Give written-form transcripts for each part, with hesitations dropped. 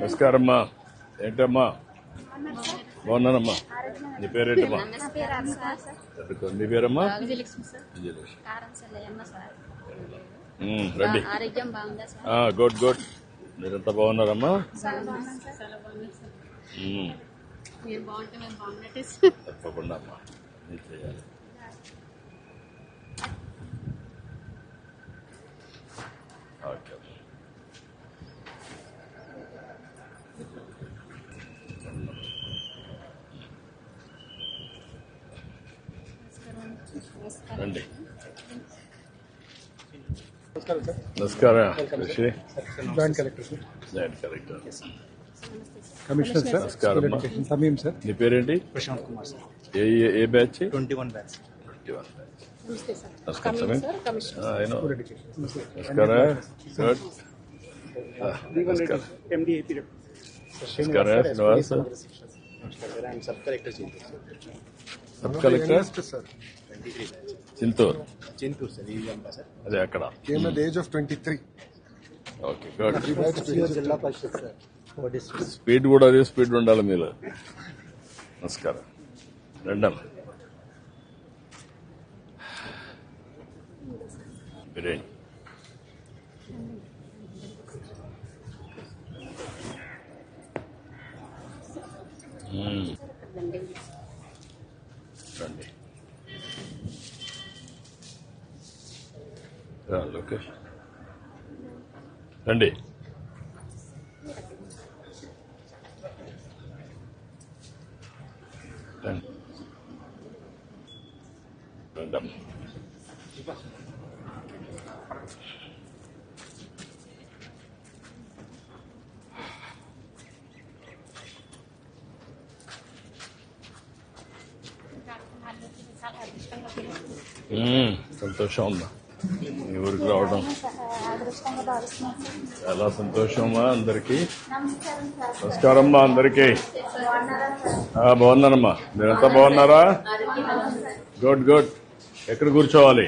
నమస్కారమ్మా. ఏంటమ్మా బాగున్నానమ్మా. నీ పేరేంటమ్మా? నీ పేరమ్మా? విజయలక్ష్మి. రండి. Good good. మీరంతా బాగున్నారమ్మా? తప్పకుండా అమ్మా, మీరు చేయాలి. ఓకే. రండి. నమస్కారం. Joint collector sir. Joint collector. Commissioner sir. నమస్కారం. సమీం సార్. నీ పేరేంటి? ప్రశాంత్ కుమార్ సార్. ఏ బ్యాచ్? 21 బ్యాచ్. 21 బ్యాచ్. నమస్కారం. నమస్కారం. Sub collector sub collector sir. Chinturu sir. Sir. అదే అక్కడ. Age of 23. Okay good. Zilla Parishad sir. Speed కూడా అదే స్పీడ్ ఉండాలి మీరు. నమస్కారం. రెండమ్మ బిర్యానీ. రండి. లోకేష్ రండి. రండమ్మ. సంతోషం ఉందా మీ ఊరికి రావడం? చాలా సంతోషమా అందరికి. నమస్కారమ్మా అందరికి. బాగున్నానమ్మా. మీరంతా బాగున్నారా? Good good. ఎక్కడ కూర్చోవాలి?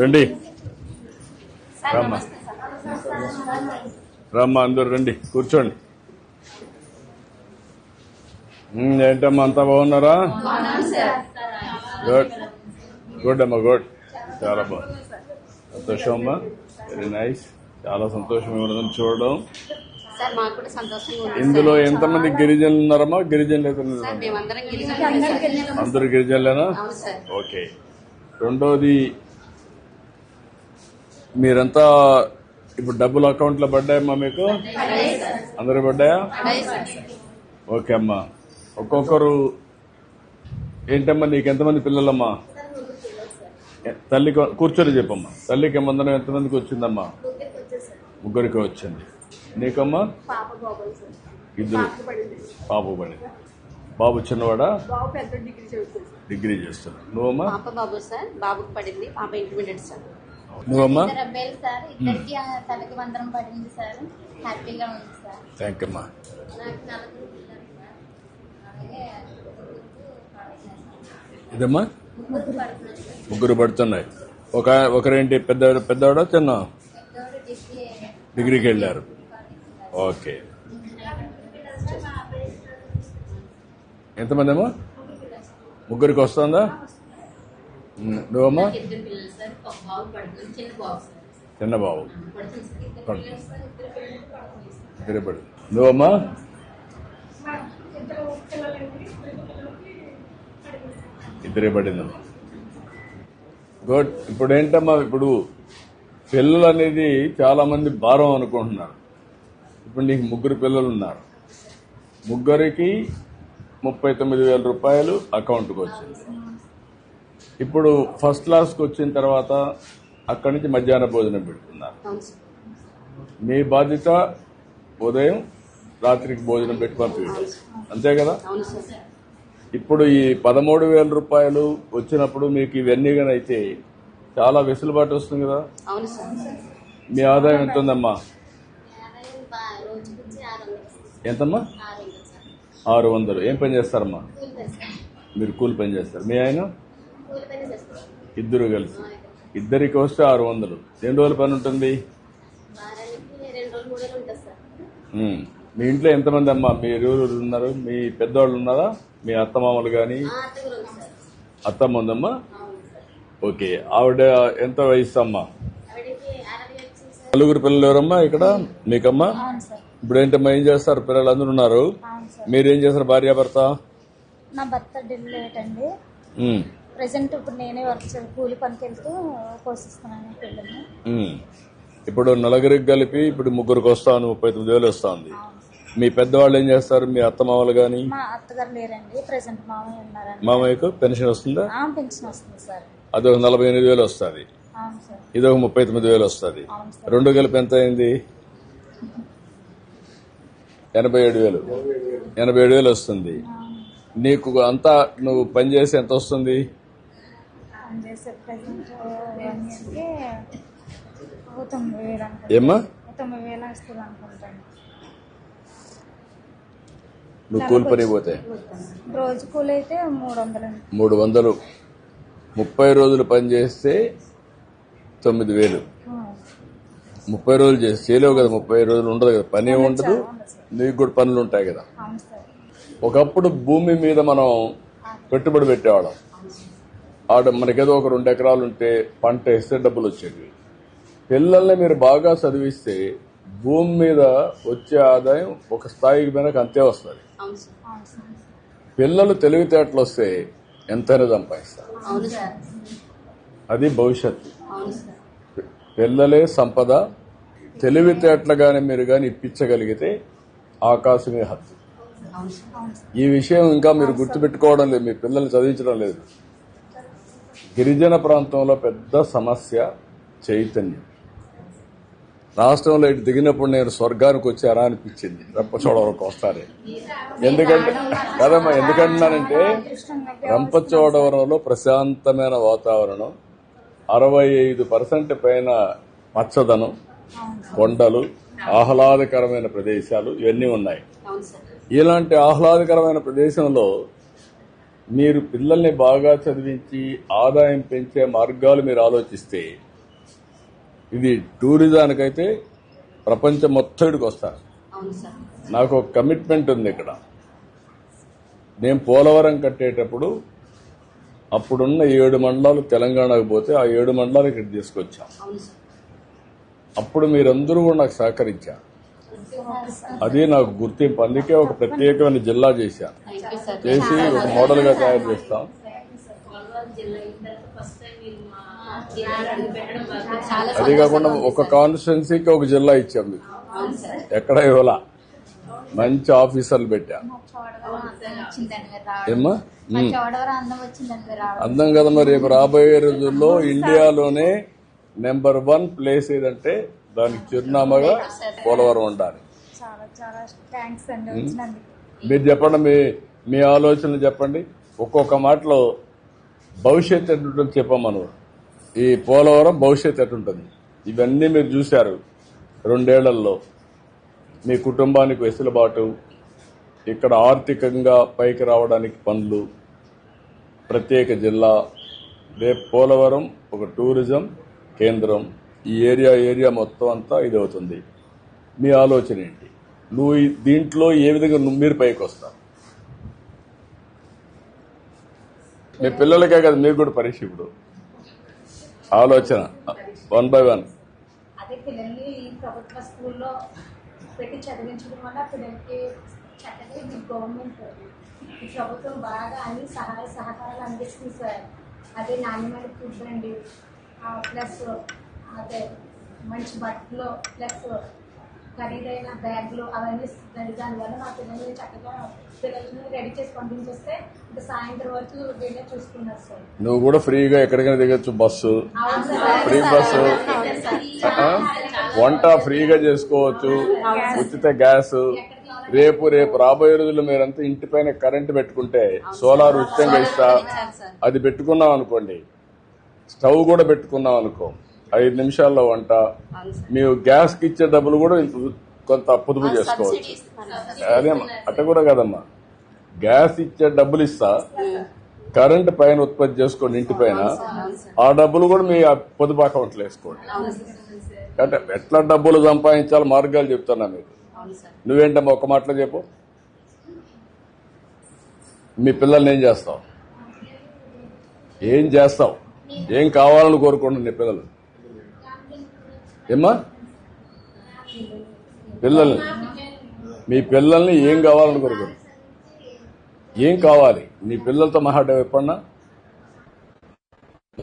రండి. రామ్మా రామ్మా అందరు రండి, కూర్చోండి. ఏంటమ్మా అంతా బాగున్నారా? గుడ్ గుడ్ అమ్మా, గుడ్. చాలా బాగుంది. సంతోషం అమ్మా, వెరీ నైస్. చాలా సంతోషం ఉన్నదని చూడడం. ఇందులో ఎంతమంది గిరిజనులు ఉన్నారమ్మా? గిరిజనులు అందరు గిరిజనులేనా? ఓకే. రెండోది, మీరంతా ఇప్పుడు డబ్బులు అకౌంట్ లో పడ్డాయమ్మా మీకు? అందరూ పడ్డాయా? ఓకే అమ్మా. ఒక్కొక్కరు ఏంటమ్మా, నీకు ఎంతమంది పిల్లలమ్మా? తల్లి కూర్చొని చెప్పమ్మా. తల్లికి మందనం ఎంతమందికి వచ్చిందమ్మా? ముగ్గురికి వచ్చింది. నీకమ్మా? ఇద్దరు. పాప పడింది. బాబు చిన్నవాడా? డిగ్రీ చేస్తాడు. నువ్వమ్మా? బాబు సార్, బాబుకి పడింది. పాప ఇంటర్మీడియట్ సార్. నువ్వమ్మా? థ్యాంక్ యూ అమ్మా. ఇదమ్మా ముగ్గురు పడుతున్నాయి. ఒకరేంటి పెద్దవాడా చిన్న? డిగ్రీకి వెళ్ళారు. ఓకే. ఎంతమంది అమ్మా? ముగ్గురికి వస్తుందా? నువ్వమ్మా? చిన్న బాబు. తిరుపతి. నువ్వమ్మా? ఇద్దరే పడిందమ్మా. గుడ్. ఇప్పుడు ఏంటమ్మా, ఇప్పుడు పిల్లలు అనేది చాలా మంది భారం అనుకుంటున్నారు. ఇప్పుడు నీకు ముగ్గురు పిల్లలు ఉన్నారు. ముగ్గురికి 39,000 రూపాయలు అకౌంట్కి వచ్చింది. ఇప్పుడు ఫస్ట్ క్లాస్కి వచ్చిన తర్వాత అక్కడి నుంచి మధ్యాహ్న భోజనం పెడుతున్నారు. మీ బాధ్యత ఉదయం రాత్రికి భోజనం పెట్టి పంపించాలి, అంతే కదా? ఇప్పుడు ఈ 13,000 రూపాయలు వచ్చినప్పుడు మీకు ఇవన్నీ కానీ అయితే చాలా వెసులుబాటు వస్తుంది కదా? మీ ఆదాయం ఎంత ఉందమ్మా? ఎంతమ్మా? 600. ఏం పని చేస్తారమ్మా మీరు? కూలి పని చేస్తారు. మీ ఆయన? ఇద్దరు కలిసి. ఇద్దరికి వస్తే 600. 2 రోజుల పని ఉంటుంది. మీ ఇంట్లో ఎంతమంది అమ్మా? మీరు ఎవరు ఉన్నారు? మీ పెద్దవాళ్ళు ఉన్నారా? మీ అత్తమామలు గాని? అత్తమ్మ ఉందమ్మా. ఓకే, ఆవిడ ఎంత వయసు అమ్మా? నలుగురు పిల్లలు ఎవరమ్మా ఇక్కడ మీకమ్మా? ఇప్పుడు ఏంటమ్మా ఏం చేస్తారు? పిల్లలు అందరూ ఉన్నారు. మీరేం చేస్తారు భార్యాభర్త? నా భర్త ఢిల్లీ అండి. ప్రెసెంట్ ఇప్పుడు నేనే వర్క్ కూలి పనికి వెళ్తూ పోషిస్తున్నాను పిల్లల్ని. ఇప్పుడు నలుగురికి కలిపి ఇప్పుడు ముగ్గురికి వస్తాను, 39,000 వస్తుంది. మీ పెద్దవాళ్ళు ఏం చేస్తారు? మీ అత్తమామలు గాని? మా అత్తగారు లేరండి, ప్రెసెంట్ మామయ్య ఉన్నారండి. మామయ్యకు పెన్షన్ వస్తుందా? పెన్షన్ వస్తుంది సార్. అదొక 48,000 వస్తుంది. అవును సార్. ఇదొక 39,000 వస్తుంది. అవును సార్. రెండు కలిపి ఎంత అయింది? 87,000. 87,000 వస్తుంది. నీకు అంతా నువ్వు పనిచేసి ఎంత వస్తుంది? పనిచేసే ప్రెసెంట్ 1 ఇయర్కి 9,000 అనుకుంటాను. ఏమ్మా? 9,000 వస్తుంది అనుకుంటాను. నువ్వు కూలి పని పోతే రోజు కూలి అయితే 300 అండి. 300. 30 రోజులు పని చేస్తే 9,000. 30 రోజులు చేసి చేయలేవు కదా. 30 రోజులు ఉండదు కదా, పని ఉండదు, నీకు కూడా పనులు ఉంటాయి కదా. అవును సార్. ఒకప్పుడు భూమి మీద మనం పెట్టుబడి పెట్టేవాళ్ళం. ఆడ మనకేదో ఒక 2 ఎకరాలు ఉంటే పంట వేస్తే డబ్బులు వచ్చేవి. పిల్లల్ని మీరు బాగా చదివిస్తే భూమి మీద వచ్చే ఆదాయం ఒక స్థాయికి వెనక అంతే వస్తుంది. అవును సార్. అవును సార్. పిల్లలు తెలివితేటలు వస్తే ఎంతైనా సంపాదిస్తారు. అవును సార్. అది భవిష్యత్తు. అవును సార్. పిల్లలే సంపద. తెలివితేటలు గాని మీరు గాని ఇప్పించగలిగితే ఆకాశమే హద్దు. అవును సార్. ఈ విషయం ఇంకా మీరు గుర్తుపెట్టుకోవడం లేదు, మీ పిల్లల్ని చదివించడం లేదు. గిరిజన ప్రాంతంలో పెద్ద సమస్య చైతన్యం. రాష్ట్రంలో ఇటు దిగినప్పుడు నేను స్వర్గానికి వచ్చారా అనిపించింది రంపచోడవరంకి వస్తారే. ఎందుకంటే కదమ్మా, ఎందుకంటున్నానంటే రంపచోడవరంలో ప్రశాంతమైన వాతావరణం, 65% పైన పచ్చదనం, కొండలు, ఆహ్లాదకరమైన ప్రదేశాలు ఇవన్నీ ఉన్నాయి. అవును సార్. ఇలాంటి ఆహ్లాదకరమైన ప్రదేశంలో మీరు పిల్లల్ని బాగా చదివించి ఆదాయం పెంచే మార్గాలు మీరు ఆలోచిస్తే ఇది టూరిజానికైతే ప్రపంచం మొత్తానికి వస్తారు. అవును సార్. నాకు ఒక కమిట్మెంట్ ఉంది ఇక్కడ. నేను పోలవరం కట్టేటప్పుడు అప్పుడున్న 7 మండలాలు తెలంగాణకు పోతే ఆ 7 మండలాలు ఇక్కడ తీసుకొచ్చాం. అవును సార్. అప్పుడు మీరందరూ కూడా నాకు సహకరించారు. అది నాకు గుర్తింపు. అందుకే ఒక ప్రత్యేకమైన జిల్లా చేశాను. Thank you sir. చేసి ఒక మోడల్ గా తయారు చేస్తాం. చాలా అది కాకుండా ఒక కాన్స్టిట్యున్సీకి ఒక జిల్లా ఇచ్చాం మీకు. అవును సార్. ఎక్కడ ఇవ్వాల, మంచి ఆఫీసర్లు పెట్టాం. ఏమ్మా? చోడవరం అందం వచ్చిందండి రావడం. అందం కదమ్మా. రేపు రాబోయే రోజుల్లో ఇండియాలోనే నెంబర్ 1 ప్లేస్ ఏదంటే దానికి చిరునామాగా పోలవరం ఉండాలి. చాలా చాలా థ్యాంక్స్ అండి వచ్చినందుకు. మీరు చెప్పండి, మీ ఆలోచనలు చెప్పండి. ఒక్కొక్క మాటలో భవిష్యత్తు ఎట్టుంటుంది చెప్పమను. ఈ పోలవరం భవిష్యత్తు ఎట్టుంటుంది ఇవన్నీ మీరు చూశారు. 2 ఏళ్లలో మీ కుటుంబానికి వెసులుబాటు, ఇక్కడ ఆర్థికంగా పైకి రావడానికి పనులు, ప్రత్యేక జిల్లా. రేపు పోలవరం ఒక టూరిజం కేంద్రం. ఈ ఏరియా మొత్తం అంతా ఇది అవుతుంది. మీ ఆలోచన ఏంటి? నువ్వు దీంట్లో ఏ విధంగా మీరు పైకి వస్తారు? మీ పిల్లలకే కదా, మీకు కూడా పరీక్ష. ఇప్పుడు ఆలోచన 1 by 1. అదే పిల్లల్ని ఈ ప్రభుత్వ స్కూల్లో పెట్టి చదివించడం వల్ల పిల్లలకి చక్కగా ఈ గవర్నమెంట్ ఈ ప్రభుత్వం బాగా అన్ని సహాయ సహకారాలు అందిస్తుంది సార్. అదే నాణ్యమైన ఫుడ్ అండి, ప్లస్ అదే మంచి బట్టలు, ప్లస్ ఖరీదైన బ్యాగులు అవన్నీ ఇస్తుంది. దానివల్ల మా పిల్లల్ని చక్కగా పిల్లల్ని రెడీ చేసి పంపించేస్తే ఇంకా సాయంత్రం వరకు వీళ్ళే చూసుకున్నారు సార్. నువ్వు కూడా ఫ్రీగా ఎక్కడికైనా దిగొచ్చు. బస్సు ఫ్రీ బస్సు, వంట ఫ్రీగా చేసుకోవచ్చు, ఉచిత గ్యాస్. రేపు రాబోయే రోజుల్లో మీరంతా ఇంటిపైన కరెంటు పెట్టుకుంటే సోలార్ ఉచితంగా ఇస్తా. అది పెట్టుకున్నాం అనుకోండి, స్టవ్ కూడా పెట్టుకున్నాం అనుకో, 5 నిమిషాల్లో వంట. మీరు గ్యాస్ కి ఇచ్చే డబ్బులు కూడా కొంత పొదుపు చేసుకోవచ్చు. అదే అట్ట కూడా కదమ్మా, గ్యాస్ ఇచ్చే డబ్బులు ఇస్తా, కరెంట్ పైన ఉత్పత్తి చేసుకోండి ఇంటి పైన. ఆ డబ్బులు కూడా మీ పొదుపు అకౌంట్లో వేసుకోండి. అంటే ఎట్లా డబ్బులు సంపాదించాలో మార్గాలు చెప్తున్నా మీకు. అవును సార్. నువ్వేంటమ్మా ఒక మాటలో చెప్పు. మీ పిల్లల్ని ఏం చేస్తావు? ఏం చేస్తావు? ఏం కావాలని కోరుకుంటున్నారు నీ పిల్లలు? ఏమ్మా పిల్లల్ని, మీ పిల్లల్ని ఏం కావాలని కోరుకుంటున్నారు? ఏం కావాలి? నీ పిల్లలతో మాట్లాడావా ఎప్పుడన్నా?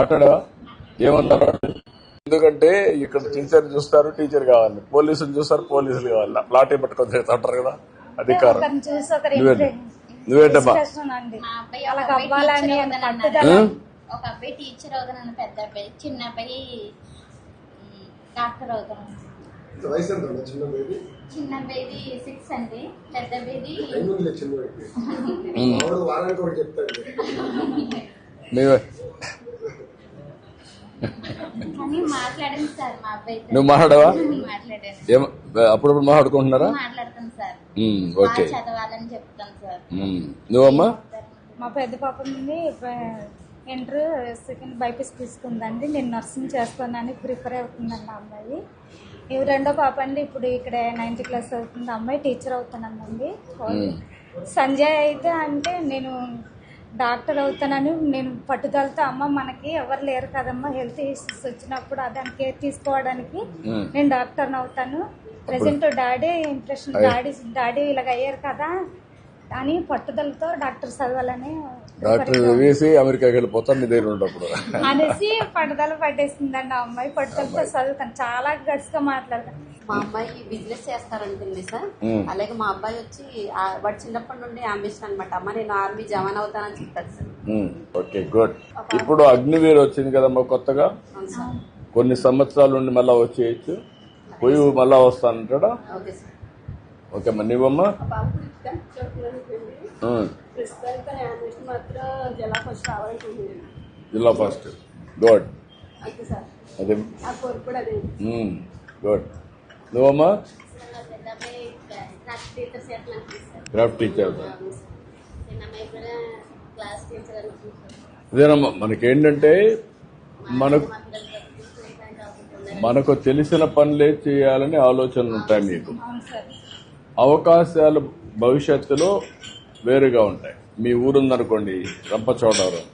మాట్లాడావా? ఏమన్నారు? ఎందుకంటే ఇక్కడ టీచర్ చూస్తారు, టీచర్ కావాలి, పోలీసులు చూస్తారు, పోలీసులు కావాలి, లాఠీ పట్టుకొని తిరుగుతుంటారు కదా అధికారం. ఒకరిని చూసి ఒకరు నువ్వేంటమ్మా? inspiration అండి. మా అబ్బాయి అలా ఒక అబ్బాయి అవ్వాలని టీచర్ అని అవుతానన్నాడు. పట్టుదల. ఒక అబ్బాయి టీచర్ అవుతానన్న, పెద్ద అబ్బాయి, చిన్న అబ్బాయి డాక్టర్ అవుతాను. వయసు ఎంత ఉంది చిన్న బేబీ? చిన్న అబ్బాయిది 6 అండి, పెద్ద అబ్బాయిది ఐదులే చిన్న బేబీ. వాడు వారానికి ఒకటి చెప్తాడు. నువ్వే కానీ మాట్లాడాను సార్ మా అబ్బాయితో. నువ్వు మాట్లాడావా? మాట్లాడాను, ఏం అప్పుడప్పుడు మాట్లాడుకుంటున్నారా? మాట్లాడతాను సార్. ఓకే. బాగా చదవాలని చెప్తాను సార్. నువ్వమ్మా? మా పెద్ద పాప నుండి ఇంటర్ సెకండ్ బైపీసీ తీసుకుందండి. నేను నర్సింగ్ చేస్తానని ప్రిపేర్ అవుతుందండి ఆ అమ్మాయి. ఇవి రెండో పాప అండి, ఇప్పుడు ఇక్కడ 9th క్లాస్ అవుతుంది అమ్మాయి, టీచర్ అవుతానండి. సంజయ్ అయితే అంటే నేను డాక్టర్ అవుతానని నేను పట్టుదలతో, అమ్మ మనకి ఎవరు లేరు కదమ్మా, హెల్త్ ఇష్యూస్ వచ్చినప్పుడు దాని కేర్ తీసుకోవడానికి నేను డాక్టర్ని అవుతాను. ప్రెసెంట్ డాడీ ఇంప్రెషన్, డాడీ ఇలాగ అయ్యారు కదా అని పట్టుదలతో డాక్టర్ చదవాలని డాక్టర్ వేసి అమెరికాకి వెళ్ళిపోతాను నీ దగ్గర ఉన్నప్పుడు అనేసి పట్టుదల పట్టేసిందండి ఆ అమ్మాయి. పట్టుదలతో చదువుతాను, చాలా గట్స్గా మాట్లాడతాను. మా అమ్మాయి బిజినెస్ చేస్తారనుకుంది సార్. అలాగే మా అబ్బాయి వచ్చి వాడు చిన్నప్పటి నుండి అంబిషన్ అనమాట, అమ్మ నేను ఆర్మీ జవాన్ అవుతానని చెప్తాడు సార్. Okay, good. ఇప్పుడు అగ్నివీర్ వచ్చింది కదమ్మా కొత్తగా, కొన్ని సంవత్సరాల నుండి మళ్ళా వచ్చేయచ్చు, పోయి మళ్ళా వస్తానంటాడా? Okay sir. ఓకే అమ్మా. నీవమ్మా? జిల్లా ఫస్ట్. గుడ్. అదే గుడ్. నువ్వమ్మా? పెద్ద అబ్బాయి క్లాస్ టీచర్ చేయాలనుకుంటున్నాను. Craft teacher. చిన్న అమ్మాయి కూడా క్లాస్ టీచర్ అనుకుంటున్నాను. అదేనమ్మా, మనకేంటంటే మనకు తెలిసిన పనులే చేయాలని ఆలోచనలు ఉంటాయి మీకు. అవకాశాలు భవిష్యత్తులో వేరుగా ఉంటాయి. మీ ఊరుందనుకోండి రంపచోడవరం,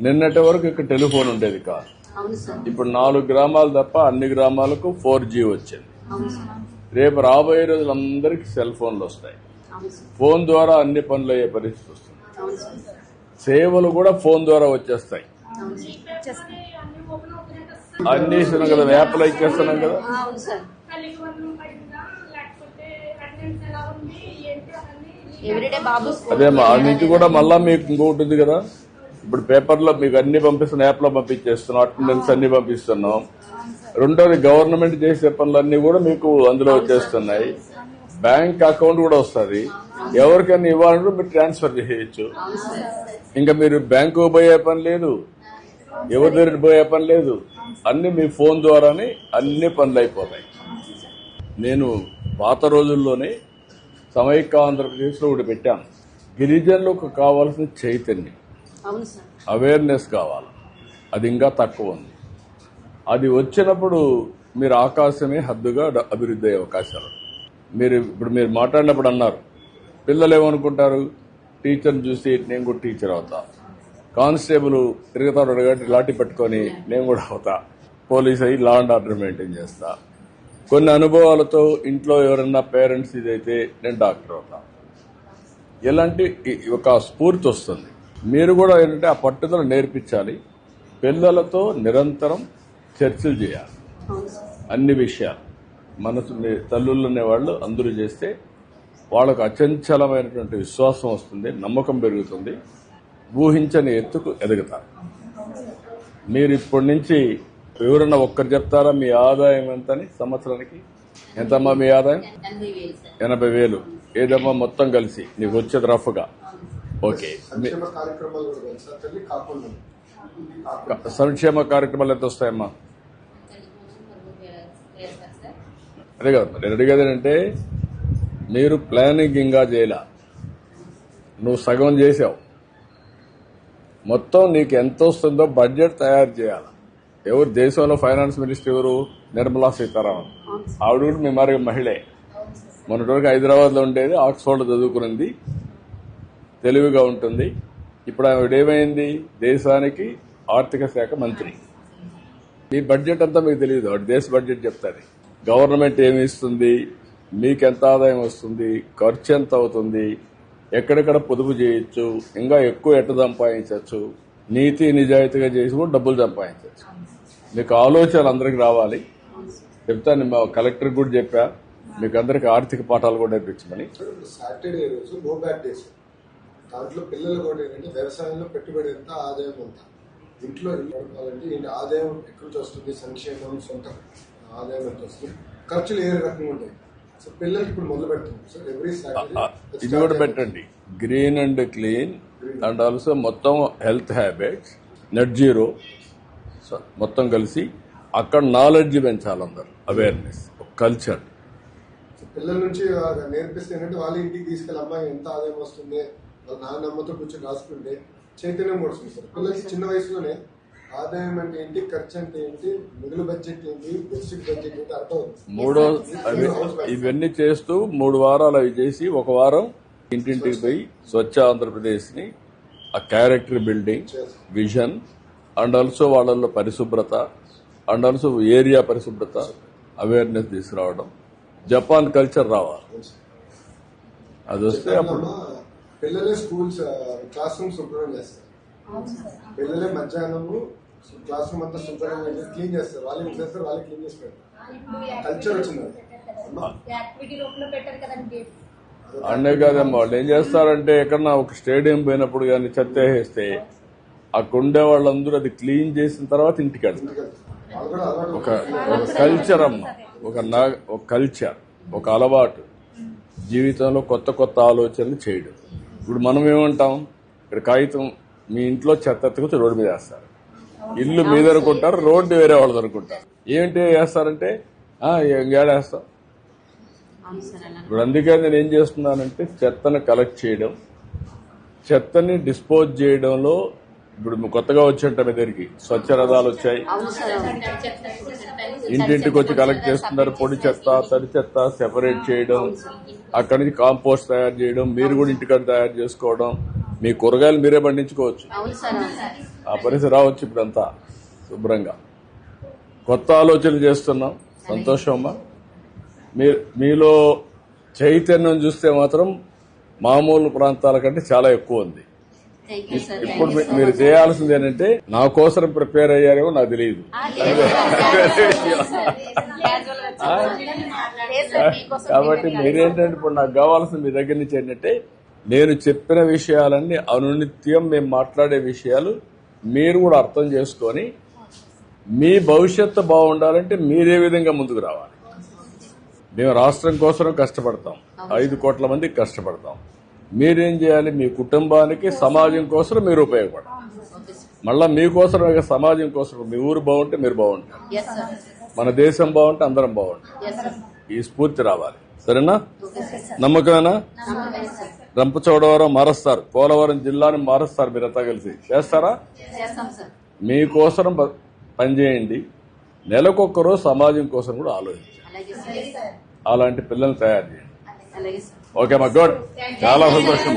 నిన్నటి వరకు ఇక్కడ టెలిఫోన్ ఉండేది కాదు. అవును సార్. ఇప్పుడు 4 గ్రామాలు తప్ప అన్ని గ్రామాలకు 4G వచ్చింది. అవును సార్. రేపు రాబోయే రోజులు అందరికీ సెల్ ఫోన్లు వస్తాయి. అవును సార్. ఫోన్ ద్వారా అన్ని పనులు అయ్యే పరిస్థితి వస్తుంది. అవును సార్. సేవలు కూడా ఫోన్ ద్వారా వచ్చేస్తాయి. అవును సార్. అన్ని ఇస్తున్నాం కదా, యాప్లో ఇచ్చేస్తున్నాం కదా. అవును సార్. ఎవ్రీడే బాబు అదేమ్మా, ఆ నుంచి కూడా మళ్ళా మీకు ఇంకొకటి ఉంది కదా, ఇప్పుడు పేపర్లో మీకు అన్ని పంపిస్తున్నాం, యాప్లో పంపించేస్తున్నాం, అటెండెన్స్ అన్ని పంపిస్తున్నాం. రెండోది గవర్నమెంట్ చేసే పనులన్నీ కూడా మీకు అందులో వచ్చేస్తున్నాయి. బ్యాంక్ అకౌంట్ కూడా వస్తుంది, ఎవరికైనా ఇవ్వాలంటే మీరు ట్రాన్స్ఫర్ చేయొచ్చు. ఇంకా మీరు బ్యాంకు పోయే పని లేదు, ఎవరి దగ్గర పోయే పని లేదు, అన్ని మీ ఫోన్ ద్వారానే అన్ని పనులు అయిపోతాయి. నేను పాత రోజుల్లోనే సమైక్య ఆంధ్రప్రదేశ్లో ఒకటి పెట్టాను, గిరిజనులకు కావాల్సిన చైతన్యం, అవును సార్. అవేర్నెస్ కావాలి, అది ఇంకా తక్కువ ఉంది. అది వచ్చినప్పుడు మీరు ఆకాశమే హద్దుగా అభివృద్ధి అయ్యే అవకాశాలు. ఇప్పుడు మీరు మాట్లాడినప్పుడు అన్నారు, పిల్లలు ఏమనుకుంటారు, టీచర్ని చూసి నేను కూడా టీచర్ అవుతా, కానిస్టేబుల్ తిరుగుతాడు కాబట్టి లాఠీ పట్టుకొని నేను కూడా అవుతా, పోలీస్ అయ్యి లా అండ్ ఆర్డర్ మెయింటైన్ చేస్తా, కొన్ని అనుభవాలతో ఇంట్లో ఎవరన్నా పేరెంట్స్ ఇదైతే నేను డాక్టర్ అవుతా, ఇలాంటి ఒక స్ఫూర్తి వస్తుంది. మీరు కూడా ఏంటంటే ఆ పట్టుదల నేర్పించాలి. పిల్లలతో నిరంతరం చర్చలు చేయాలి అన్ని విషయాలు. మనసు తల్లుళ్ళు అనేవాళ్ళు అందరూ చేస్తే వాళ్ళకు అచంచలమైనటువంటి విశ్వాసం వస్తుంది, నమ్మకం పెరుగుతుంది, ఊహించని ఎత్తుకు ఎదుగుతారు. మీరు ఇప్పటి నుంచి ఎవరన్నా ఒక్కరు చెప్తారా మీ ఆదాయం ఎంతని? సంవత్సరానికి ఎంతమ్మా మీ ఆదాయం? 80,000. ఏదమ్మా మొత్తం కలిసి నీకు వచ్చేది రఫ్గా? ఓకే. సంక్షేమ కార్యక్రమాలు ఎంత వస్తాయమ్మా? అదే కదా నేను అడిగేది ఏంటంటే, మీరు ప్లానింగ్ ఇంకా చేయలే, నువ్వు సగం చేసావు, మొత్తం నీకు ఎంత వస్తుందో బడ్జెట్ తయారు చేయాలి. ఎవరు దేశంలో ఫైనాన్స్ మినిస్టర్ ఎవరు? నిర్మలా సీతారామన్. ఆవిడ కూడా మీ మరి మహిళే. మొన్నటి వరకు హైదరాబాద్లో ఉండేది, ఆక్స్ఫర్డ్లో చదువుకునింది, తెలివిగా ఉంటుంది. ఇప్పుడు ఆవిడ ఏమైంది? దేశానికి ఆర్థిక శాఖ మంత్రి. మీ బడ్జెట్ అంతా మీకు తెలియదు, వాటి దేశ బడ్జెట్ చెప్తాది. గవర్నమెంట్ ఏమి ఇస్తుంది, మీకు ఎంత ఆదాయం వస్తుంది, ఖర్చు ఎంత అవుతుంది, ఎక్కడెక్కడ పొదుపు చేయొచ్చు, ఇంకా ఎక్కువ ఎట్ట సంపాదించవచ్చు, నీతి నిజాయితీగా చేసి కూడా డబ్బులు సంపాదించవచ్చు. మీకు ఆలోచనలు అందరికి రావాలి. చెప్తాను, మా కలెక్టర్ కూడా చెప్పా, మీకు అందరికి ఆర్థిక పాఠాలు కూడా నేర్పించమని. సాటర్డే రోజు గో బ్యాక్ డేస్, దాంట్లో పిల్లలు కూడా ఏంటంటే వ్యవసాయంలో పెట్టుబడి ఎంత, ఆదాయం ఎంత, ఇంట్లో ఇల్లు నడపాలంటే ఏంటి, ఆదాయం ఎక్కడి నుంచి వస్తుంది, సంక్షేమం, సొంత ఆదాయం ఎంత వస్తుంది, ఖర్చులు ఏ రకంగా ఉంటాయి. సో పిల్లలకి ఇప్పుడు మొదలు పెడుతుంది. సో ఎవ్రీ సాటర్డే ఇది కూడా పెట్టండి, green and clean and also మొత్తం హెల్త్ హ్యాబిట్స్, నెట్ జీరో మొత్తం కలిసి అక్కడ నాలెడ్జ్ పెంచాలి, అందరు అవేర్నెస్, కల్చర్. పిల్లల నుంచి నేర్పిస్తే ఏంటంటే వాళ్ళ ఇంటికి తీసుకెళ్ళి అమ్మాయి ఎంత ఆదాయం వస్తుంది, వాళ్ళ నాన్నమ్మతో కూర్చొని రాసుకుంటే చైతన్యం కూడా వస్తుంది సార్. పిల్లలకి చిన్న వయసులోనే ఆదాయం అంటే ఏంటి, ఖర్చు అంటే ఏంటి, మిగులు బడ్జెట్ ఏంటి, బెసిక్ బడ్జెట్ ఏంటి అర్థం అవుతుంది. ఇవన్నీ చేస్తూ 3 వారాలు అవి చేసి, 1 వారం ఇంటింటికి పోయి స్వచ్ఛ ఆంధ్రప్రదేశ్ ని, ఆ character building, vision and also వాళ్ళల్లో పరిశుభ్రత అండ్ ఆల్సో ఏరియా పరిశుభ్రత అవేర్నెస్ తీసుకురావడం, జపాన్ కల్చర్ రావాలి. అది వస్తే అప్పుడు పిల్లలే స్కూల్స్ క్లాస్ రూమ్ శుభ్రం చేస్తారు. పిల్లలే మధ్యాహ్నము క్లాస్ రూమ్ అంతా శుభ్రంగా క్లీన్ చేస్తారు. వాళ్ళకి చేస్తారు, వాళ్ళకి క్లీన్ చేసి పెడతారు. కల్చర్ వచ్చింది. యాక్టివిటీ రూపంలో పెట్టారు కదండి. అన్నే కాదమ్మా, వాళ్ళు ఏం చేస్తారంటే ఎక్కడన్నా ఒక స్టేడియం పోయినప్పుడు కానీ చెత్త వేస్తే అక్కడ ఉండే వాళ్ళందరూ అది క్లీన్ చేసిన తర్వాత ఇంటికి వెళ్తారు. ఒక కల్చర్ అమ్మ, ఒక కల్చర్, ఒక అలవాటు, జీవితంలో కొత్త కొత్త ఆలోచనలు చేయడం. ఇప్పుడు మనం ఏమంటాం, ఇక్కడ కాగితం మీ ఇంట్లో చెత్త ఎత్తుకొచ్చి రోడ్డు మీద వేస్తారు, ఇల్లు మీద అనుకుంటారు, రోడ్డు వేరే వాళ్ళు అనుకుంటారు. ఏంటి వేస్తారంటే ఏడేస్తాం. ఇప్పుడు అందుకే నేను ఏం చేస్తున్నానంటే చెత్తను కలెక్ట్ చేయడం, చెత్తని డిస్పోజ్ చేయడంలో ఇప్పుడు కొత్తగా వచ్చేట మీ దగ్గరికి స్వచ్ఛ రథాలు వచ్చాయి, ఇంటింటికి వచ్చి కలెక్ట్ చేస్తున్నారు. పొడి చెత్త, తడి చెత్త సెపరేట్ చేయడం, అక్కడి నుంచి కాంపోస్ట్ తయారు చేయడం, మీరు కూడా ఇంటికాడ తయారు చేసుకోవడం, మీ కూరగాయలు మీరే పండించుకోవచ్చు. ఆ పరిస్థితి రావచ్చు ఇప్పుడంతా శుభ్రంగా. కొత్త ఆలోచనలు చేస్తున్నాం, సంతోషం అమ్మా. మీలో చైతన్యం చూస్తే మాత్రం మామూలు ప్రాంతాల కంటే చాలా ఎక్కువ ఉంది. ఇప్పుడు మీరు చేయాల్సింది ఏంటంటే, నా కోసం ప్రిపేర్ అయ్యారేమో నాకు తెలియదు. కాబట్టి మీరేంటంటే ఇప్పుడు నాకు కావాల్సింది మీ దగ్గర నుంచి ఏంటంటే, నేను చెప్పిన విషయాలన్నీ అనునిత్యం మేము మాట్లాడే విషయాలు మీరు కూడా అర్థం చేసుకొని మీ భవిష్యత్తు బాగుండాలంటే మీరే విధంగా ముందుకు రావాలి. మేము రాష్ట్రం కోసం కష్టపడతాం, 5 కోట్ల మందికి కష్టపడతాం. మీరేం చేయాలి, మీ కుటుంబానికి సమాజం కోసం మీరు ఉపయోగపడాలి. మళ్ళా మీకోసం సమాజం కోసం, మీ ఊరు బాగుంటే మీరు బాగుంటారు, మన దేశం బాగుంటే అందరం బాగుంటాం. ఈ స్ఫూర్తి రావాలి. సరేనా? నమ్మకమేనా? రంపచోడవరం మారుస్తారు, పోలవరం జిల్లాని మారుస్తారు, మీరంతా కలిసి చేస్తారా? మీకోసం పనిచేయండి. నెలకొక్కరోజు సమాజం కోసం కూడా ఆలోచించండి. అలాంటి పిల్లల్ని తయారు చేయండి. ఓకే మా గుడ్, చాలా సంతోషం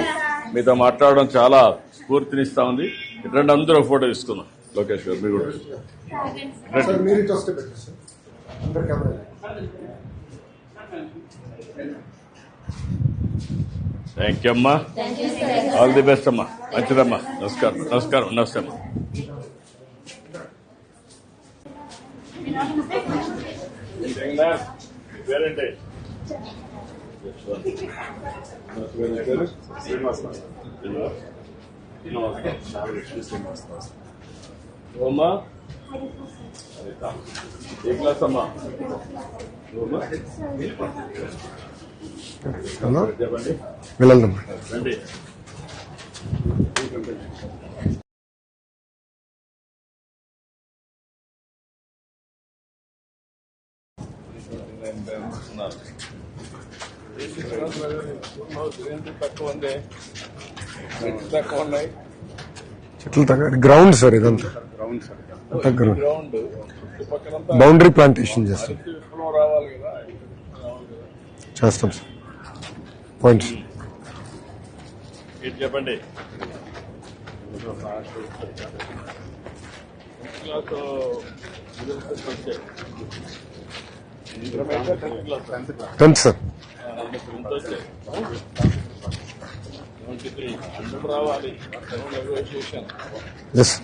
మీతో మాట్లాడడం, చాలా స్ఫూర్తినిస్తా ఉంది. ఇట్లాంటి అందరూ ఫోటో తీసుకుందాం. లోకేష్ గారు మీరు కూడా మీరు ఇటు వస్తే పెట్టారు సార్, అందరు కెమెరా. థ్యాంక్ యూ అమ్మా, ఆల్ ది బెస్ట్ అమ్మా, మంచిదమ్మా. నమస్కారం నమస్కారం నమస్తే అమ్మా. ఓమా ఏ క్లాస్ అమ్మా? చెప్పండి, వెళ్ళండి. రండి. తక్కువ ఉంది, తక్కువ ఉన్నాయి. చెట్లు గ్రౌండ్ సార్, ఇదంతా గ్రౌండ్, బౌండరీ ప్లాంటేషన్ చేస్తాం. రావాలి కదా, చేస్తాం సార్. పాయింట్స్. ఇది చెప్పండి. Tenth sir. 100 రావాలి. Negotiation yes.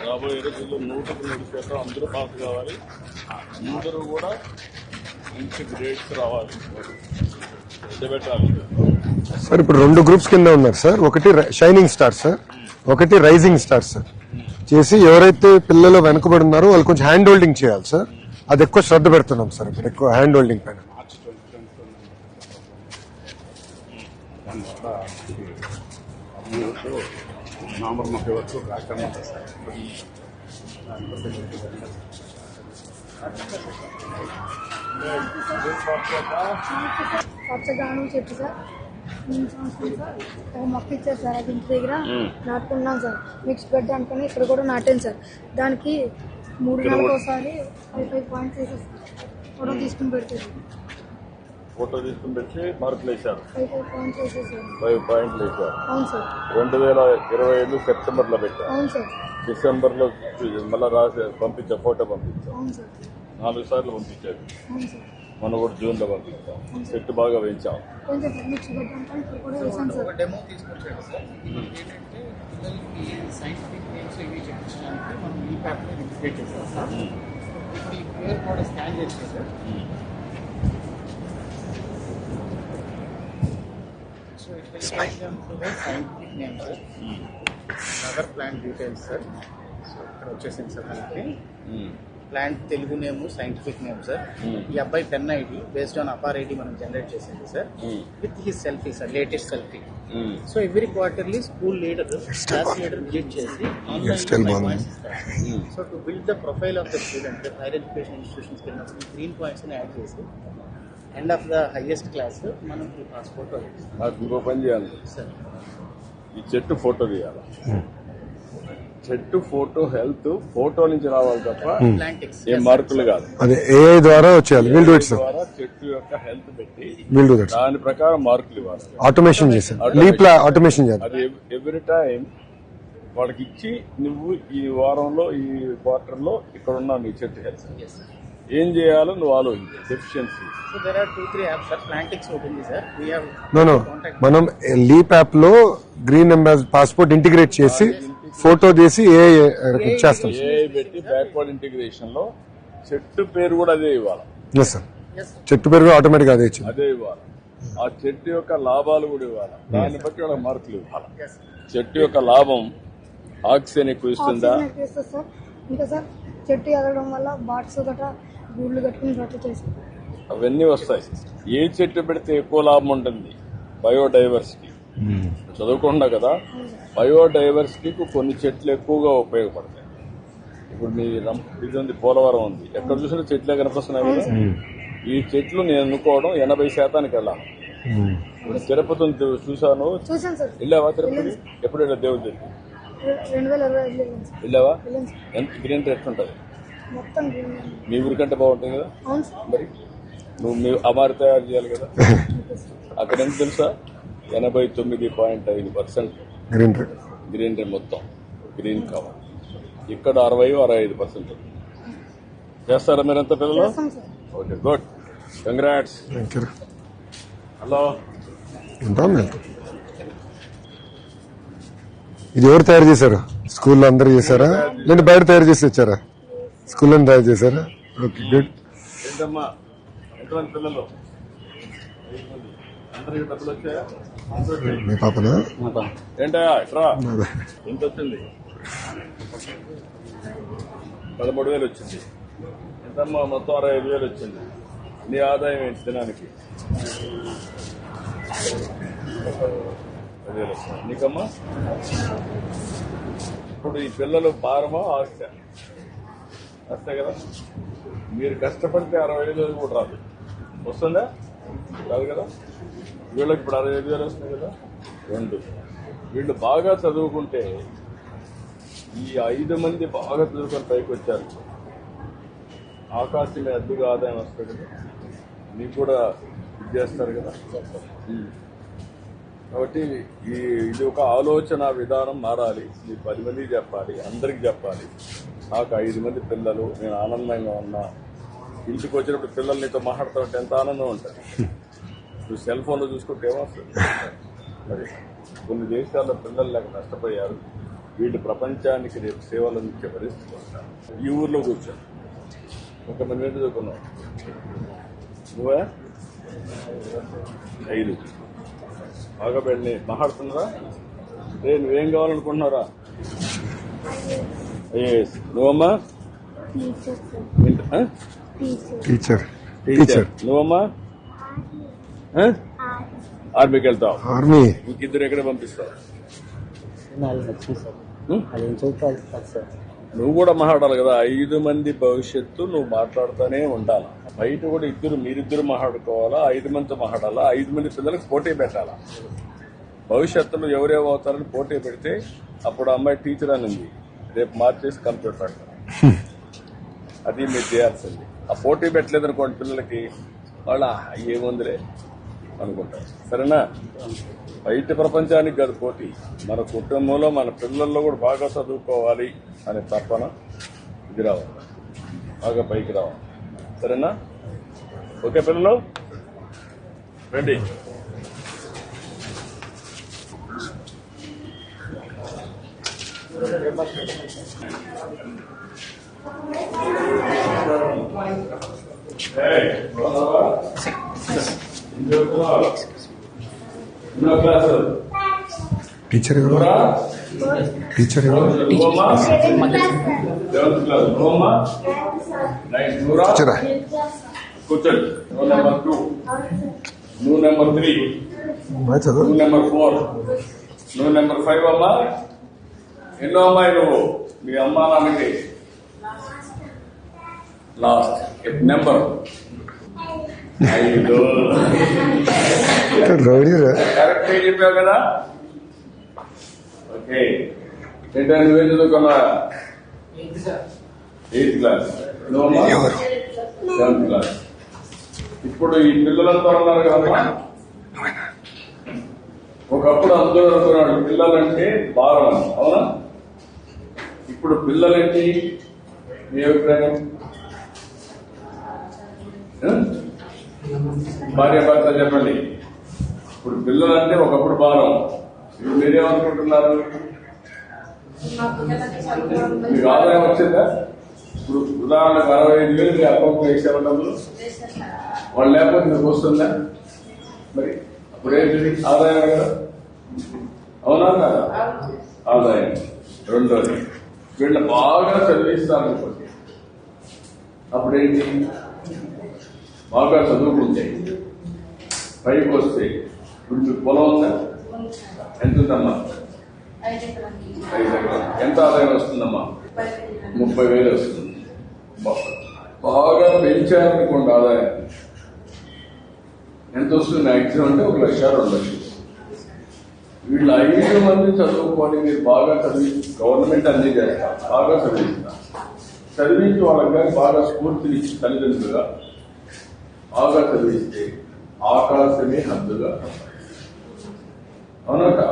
రాబోయే రోజుల్లో 100% అందరూ పాస్ కావాలి. అందరూ కూడా మంచి గ్రేడ్స్ రావాలి. పెట్టాలి సార్ ఇప్పుడు 2 గ్రూప్స్ కింద ఉన్నారు సార్. ఒకటి షైనింగ్ స్టార్ సార్, ఒకటి రైజింగ్ స్టార్ సార్. చేసి ఎవరైతే పిల్లలు వెనుకబడి ఉన్నారో వాళ్ళు కొంచెం హ్యాండ్ హోల్డింగ్ చేయాలి సార్. అది ఎక్కువ శ్రద్ధ పెడుతున్నాం సార్ ఇప్పుడు, ఎక్కువ హ్యాండ్ హోల్డింగ్ పైన. నవంబర్ 30 వరకు కార్యక్రమం ఉంటుంది సార్. పచ్చగాను చెప్పు సార్. సంవత్సరం సార్ ఒక మొక్క ఇచ్చారు సార్, అది ఇంటి దగ్గర నాటుకున్నాం సార్. మిక్స్ బెడ్ అనుకుని ఇక్కడ కూడా నాటాను సార్. దానికి 3 నెలలకు ఒకసారి 5 పాయింట్స్ వేసేస్తాం. ఫోటో తీసుకుని పెడతారు. ఫోటో తీసుకుని పెట్టి మార్కులు వేశారు. 5 పాయింట్స్ వేసేసారు. 5 పాయింట్లు వేశారు. అవును సార్. 2025 సెప్టెంబర్లో పెట్టారు. అవును సార్. డిసెంబర్లో మళ్ళీ రాసి పంపించా, ఫోటో పంపించాం. అవును సార్. 4 సార్లు పంపించారు. అవును సార్. మనం కూడా జూన్లో పంపించాం. చెట్టు బాగా పెంచాం. కొంచెం మిక్స్ బెడ్ అనుకుని ఇక్కడ కూడా వేసాను సార్. డెమో తీసుకొచ్చాడు సార్. ఏంటంటే పిల్లలకి సైంటిఫిక్ నేమ్స్ ఇవి చెప్పించడానికి మనం ఈ ప్యాప్లో ఇంటిగ్రేట్ చేస్తాం సార్. ఇప్పుడు ఈ పేరు కూడా స్కాన్ చేసి sir. So it scientific name sir, other plant details sir. So ఇక్కడ వచ్చేసింది సార్ మనకి plant Telugu name, scientific name sir. ఈ అబ్బాయి pen ID based on APAAR ID మనం జనరేట్ చేసింది sir, with his selfie sir, latest selfie. So every quarterly school leader, class leader visit చేసి so to build the profile of the student higher education institutions కింద green points ని add చేసి end of the highest class మనం ఈ passport నాకు ఇంకో పని చేయాలి సార్. ఈ చెట్టు ఫోటో తీయాలి. చెట్టు ఫోటో హెల్త్ ఫోటో నుంచి రావాలి తప్ప ప్లాంటిక్స్ ఏ మార్కులు కాదు. అదే AI ద్వారా వచ్చేయాలి. Will do it sir. ద్వారా చెట్టు యొక్క హెల్త్ పెట్టి విల్ డూ దట్. దాని ప్రకారం మార్కులు ఇవ్వాలి. ఆటోమేషన్ చేశారు. ఆటోమేషన్ చేయాలి. అది ఎవ్రీ టైం వాళ్ళకి ఇచ్చి నువ్వు ఈ వారంలో ఈ క్వార్టర్ లో ఇక్కడ ఉన్నావు, నీ చెట్టు హెల్త్ ఏం చేయాలో నువ్వు ఆలోచించు. Deficiency. So there are 2-3 apps sir. Plantix ఉంటుంది సార్. వి హావ్ నో మనం లీప్ యాప్ లో గ్రీన్ పాస్పోర్ట్ ఇంటిగ్రేట్ చేసి ఫోటో తీసి చేస్తాం. ఏ పెట్టి బ్యాక్వర్డ్ ఇంటిగ్రేషన్ లో చెట్టు పేరు కూడా అదే ఇవ్వాలి. Yes sir. చెట్టు పేరు కూడా ఆటోమేటిక్ అదే ఇచ్చింది. అదే ఇవ్వాలి. ఆ చెట్టు యొక్క లాభాలు కూడా ఇవ్వాలి. దాన్ని బట్టి వాళ్ళకి మార్కులు ఇవ్వాలి. చెట్టు యొక్క లాభం ఆక్సిజన్ ఎక్కువ ఇస్తుందా? సార్ ఇంకా సార్ చెట్టు ఎదగడం వల్ల బాట్స్ గట్రా గూళ్ళు కట్టుకుని రొట్టె చేస్తాం. అవన్నీ వస్తాయి. ఏ చెట్టు పెడితే ఎక్కువ లాభం ఉంటుంది? బయోడైవర్సిటీ. చదువుకున్నా కదా, బయోడైవర్సిటీకి కొన్ని చెట్లు ఎక్కువగా ఉపయోగపడతాయి. ఇప్పుడు మీ ఇది ఉంది, పోలవరం ఉంది, ఎక్కడ చూసినా చెట్లే కనిపిస్తున్నాయి కదా. ఈ చెట్లు నేను అనుకోవడం 80% వెళ్ళాను. ఇప్పుడు తిరుపతి చూసాను. చూసాను సార్. వెళ్ళావా తిరుపతి? ఎప్పుడు వెళ్ళా? దేవుడి దగ్గర 2025 వెళ్ళావా? ఎంత గ్రీన్ రేట్ ఉంటుంది? మొత్తం గ్రీన్. మీ ఊరికంటే బాగుంటుంది కదా. అవును సార్. మరి నువ్వు మీ అమారి తయారు చేయాలి కదా. అక్కడ ఎంత తెలుసా? 89.5% గ్రీన్ రేట్. గ్రీన్ రేట్ మొత్తం గ్రీన్ కవర్. ఇక్కడ 60-65%. చేస్తారా మీరంతా పిల్లలు? చేస్తాం sir. Okay, good, congrats. Thank you. Hello, ఉంటాం. ఇది ఎవరు తయారు చేశారు? స్కూల్లో అందరూ చేశారా లేదా బయట తయారు చేసి వచ్చారా? స్కూల్లో తయారు చేశారా? Okay, good. ఏంటమ్మా ఎంతమంది పిల్లలు? అందరికి డబ్బులు వచ్చాయా? మీ పాపనా? ఏంటా ఇట్రా, ఎంత వచ్చింది? 13,000 వచ్చింది. ఎంతమ్మా? మొత్తం 65,000 వచ్చింది. నీ ఆదాయం ఏంటి దినానికి? 10,000 వస్తుంది. నీకమ్మా ఇప్పుడు ఈ పిల్లలు భారమా ఆస్తి? వస్తాయి కదా. మీరు కష్టపడితే 65,000 కూడా రాదు. వస్తుందా? రాదు కదా. వీళ్ళకి ఇప్పుడు 65,000 వస్తున్నాయి కదా. 2 వీళ్ళు బాగా చదువుకుంటే ఈ 5 మంది బాగా చదువుకొని పైకి వచ్చారు. ఆకాశం మీద అద్దుగా ఆదాయం వస్తుంది కదా. మీకు కూడా ఇది చేస్తారు కదా. కాబట్టి ఇది ఒక ఆలోచన విధానం మారాలి. మీరు 10 మందికి చెప్పాలి, అందరికి చెప్పాలి. నాకు 5 మంది పిల్లలు, నేను ఆనందంగా ఉన్నా. ఇంటికి వచ్చినప్పుడు పిల్లలు నీతో మాట్లాడుతుంటే ఎంత ఆనందం ఉంటుంది. నువ్వు సెల్ ఫోన్లో చూసుకుంటే ఏమొస్తుంది. మరి కొన్ని దేశాల్లో పిల్లలు లేక నష్టపోయారు. వీళ్ళు ప్రపంచానికి రేపు సేవలు అందించే పరిస్థితి ఉంటారు. ఈ ఊర్లో కూర్చొని ఒక మంది మీద చదువుకున్నావు నువ్వే 5 బాగా పెళ్ళి మాట్లాడుతున్నారా? నువ్వేం కావాలనుకుంటున్నారా? నువ్వమ్మా టీచర్ టీచర్. నువ్వమ్మా ఆర్మీకి వెళ్తావు. ఆర్మీ. ఇంకిద్దరు ఎక్కడ పంపిస్తావు? నువ్వు కూడా మాట్లాడాలి కదా. 5 మంది భవిష్యత్తు నువ్వు మాట్లాడుతూనే ఉండాలి. బయట కూడా మీరిద్దరు మాట్లాడుకోవాలా, 5 మందితో మాట్లాడాలా, 5 మంది పిల్లలకు పోటీ పెట్టాలా. భవిష్యత్తులో ఎవరేమవుతారని పోటీ పెడితే అప్పుడు అమ్మాయి టీచర్ అని ఉంది, రేపు మార్చేసి కంప్యూటర్ అంటారు. అది మీరు చేయాల్సింది. ఆ పోటీ పెట్టలేదనుకోండి పిల్లలకి, వాళ్ళ ఏముందిలే అనుకుంటారు. సరేనా? బయట ప్రపంచానికి కాదు పోటీ, మన కుటుంబంలో మన పిల్లల్లో కూడా బాగా చదువుకోవాలి అనే తపన ఇది రావాలి, బాగా పైకి రావాలి. సరేనా? ఓకే పిల్లలు రండి. టీచర్ ఎవరు? టీచర్ ఎవరు? టీచరా? కూర్చోండి. నువ్వు నెంబర్ 2, నువ్వు నెంబర్ 3, చదువు. నువ్వు నెంబర్ 4, నువ్వు నెంబర్ 5. అమ్మా ఎన్నో అమ్మాయి నువ్వు? మీ అమ్మా నాన్నకి లాస్ట్ నెంబర్ 5. కరెక్ట్ చెప్పావు కదా. ఓకే. ఏంటంటే నువ్వేం చదువుకున్నా? 8th class. నువ్వమ్మా 7th class. ఇప్పుడు ఈ పిల్లలంతా ఉన్నారు కదమ్మా. ఒకప్పుడు అందరూ అనుకున్నాడు పిల్లలంటే భారం అని, అవునా? ఇప్పుడు పిల్లలంటే మీ అభిప్రాయం? భార్య భర్త చెప్పండి. ఇప్పుడు పిల్లలంటే ఒకప్పుడు భారం, ఇప్పుడు మీరేమనుకుంటున్నారు? మీకు ఆదాయం వచ్చిందా? ఇప్పుడు ఉదాహరణకు 65,000 మీ అకౌంట్ వేసేవాళ్ళు డబ్బులు, వాళ్ళు లేకపోతే మీకు వస్తుందా? మరి అప్పుడేంటి? ఆదాయం కదా, అవునా కదా? ఆదాయం. రెండోది, వీళ్ళు బాగా చదివిస్తారనుకోండి, అప్పుడేంటి? బాగా చదువుకుంటే పైకి వస్తే. ఇప్పుడు మీకు పొలం ఉందా? ఎంత ఉందమ్మా? 5 ఎకరాలు. 5 ఎకరాలు. ఎంత ఆదాయం వస్తుందమ్మా? 30,000 వస్తుంది. బాగా పెంచారనుకోండి ఆదాయం, ఎంత వస్తుంది? మ్యాక్సిమం అంటే 1 లక్ష 2 లక్షలు. వీళ్ళు 5 మంది చదువుకొని మీరు బాగా చదివి, గవర్నమెంట్ అన్నీ చేస్తారు, బాగా చదివిస్తారు. చదివించి వాళ్ళకి కానీ బాగా స్ఫూర్తినిచ్చి తల్లిదండ్రులుగా బాగా చదివిస్తే ఆకాశమే హద్దుగా. అవునా?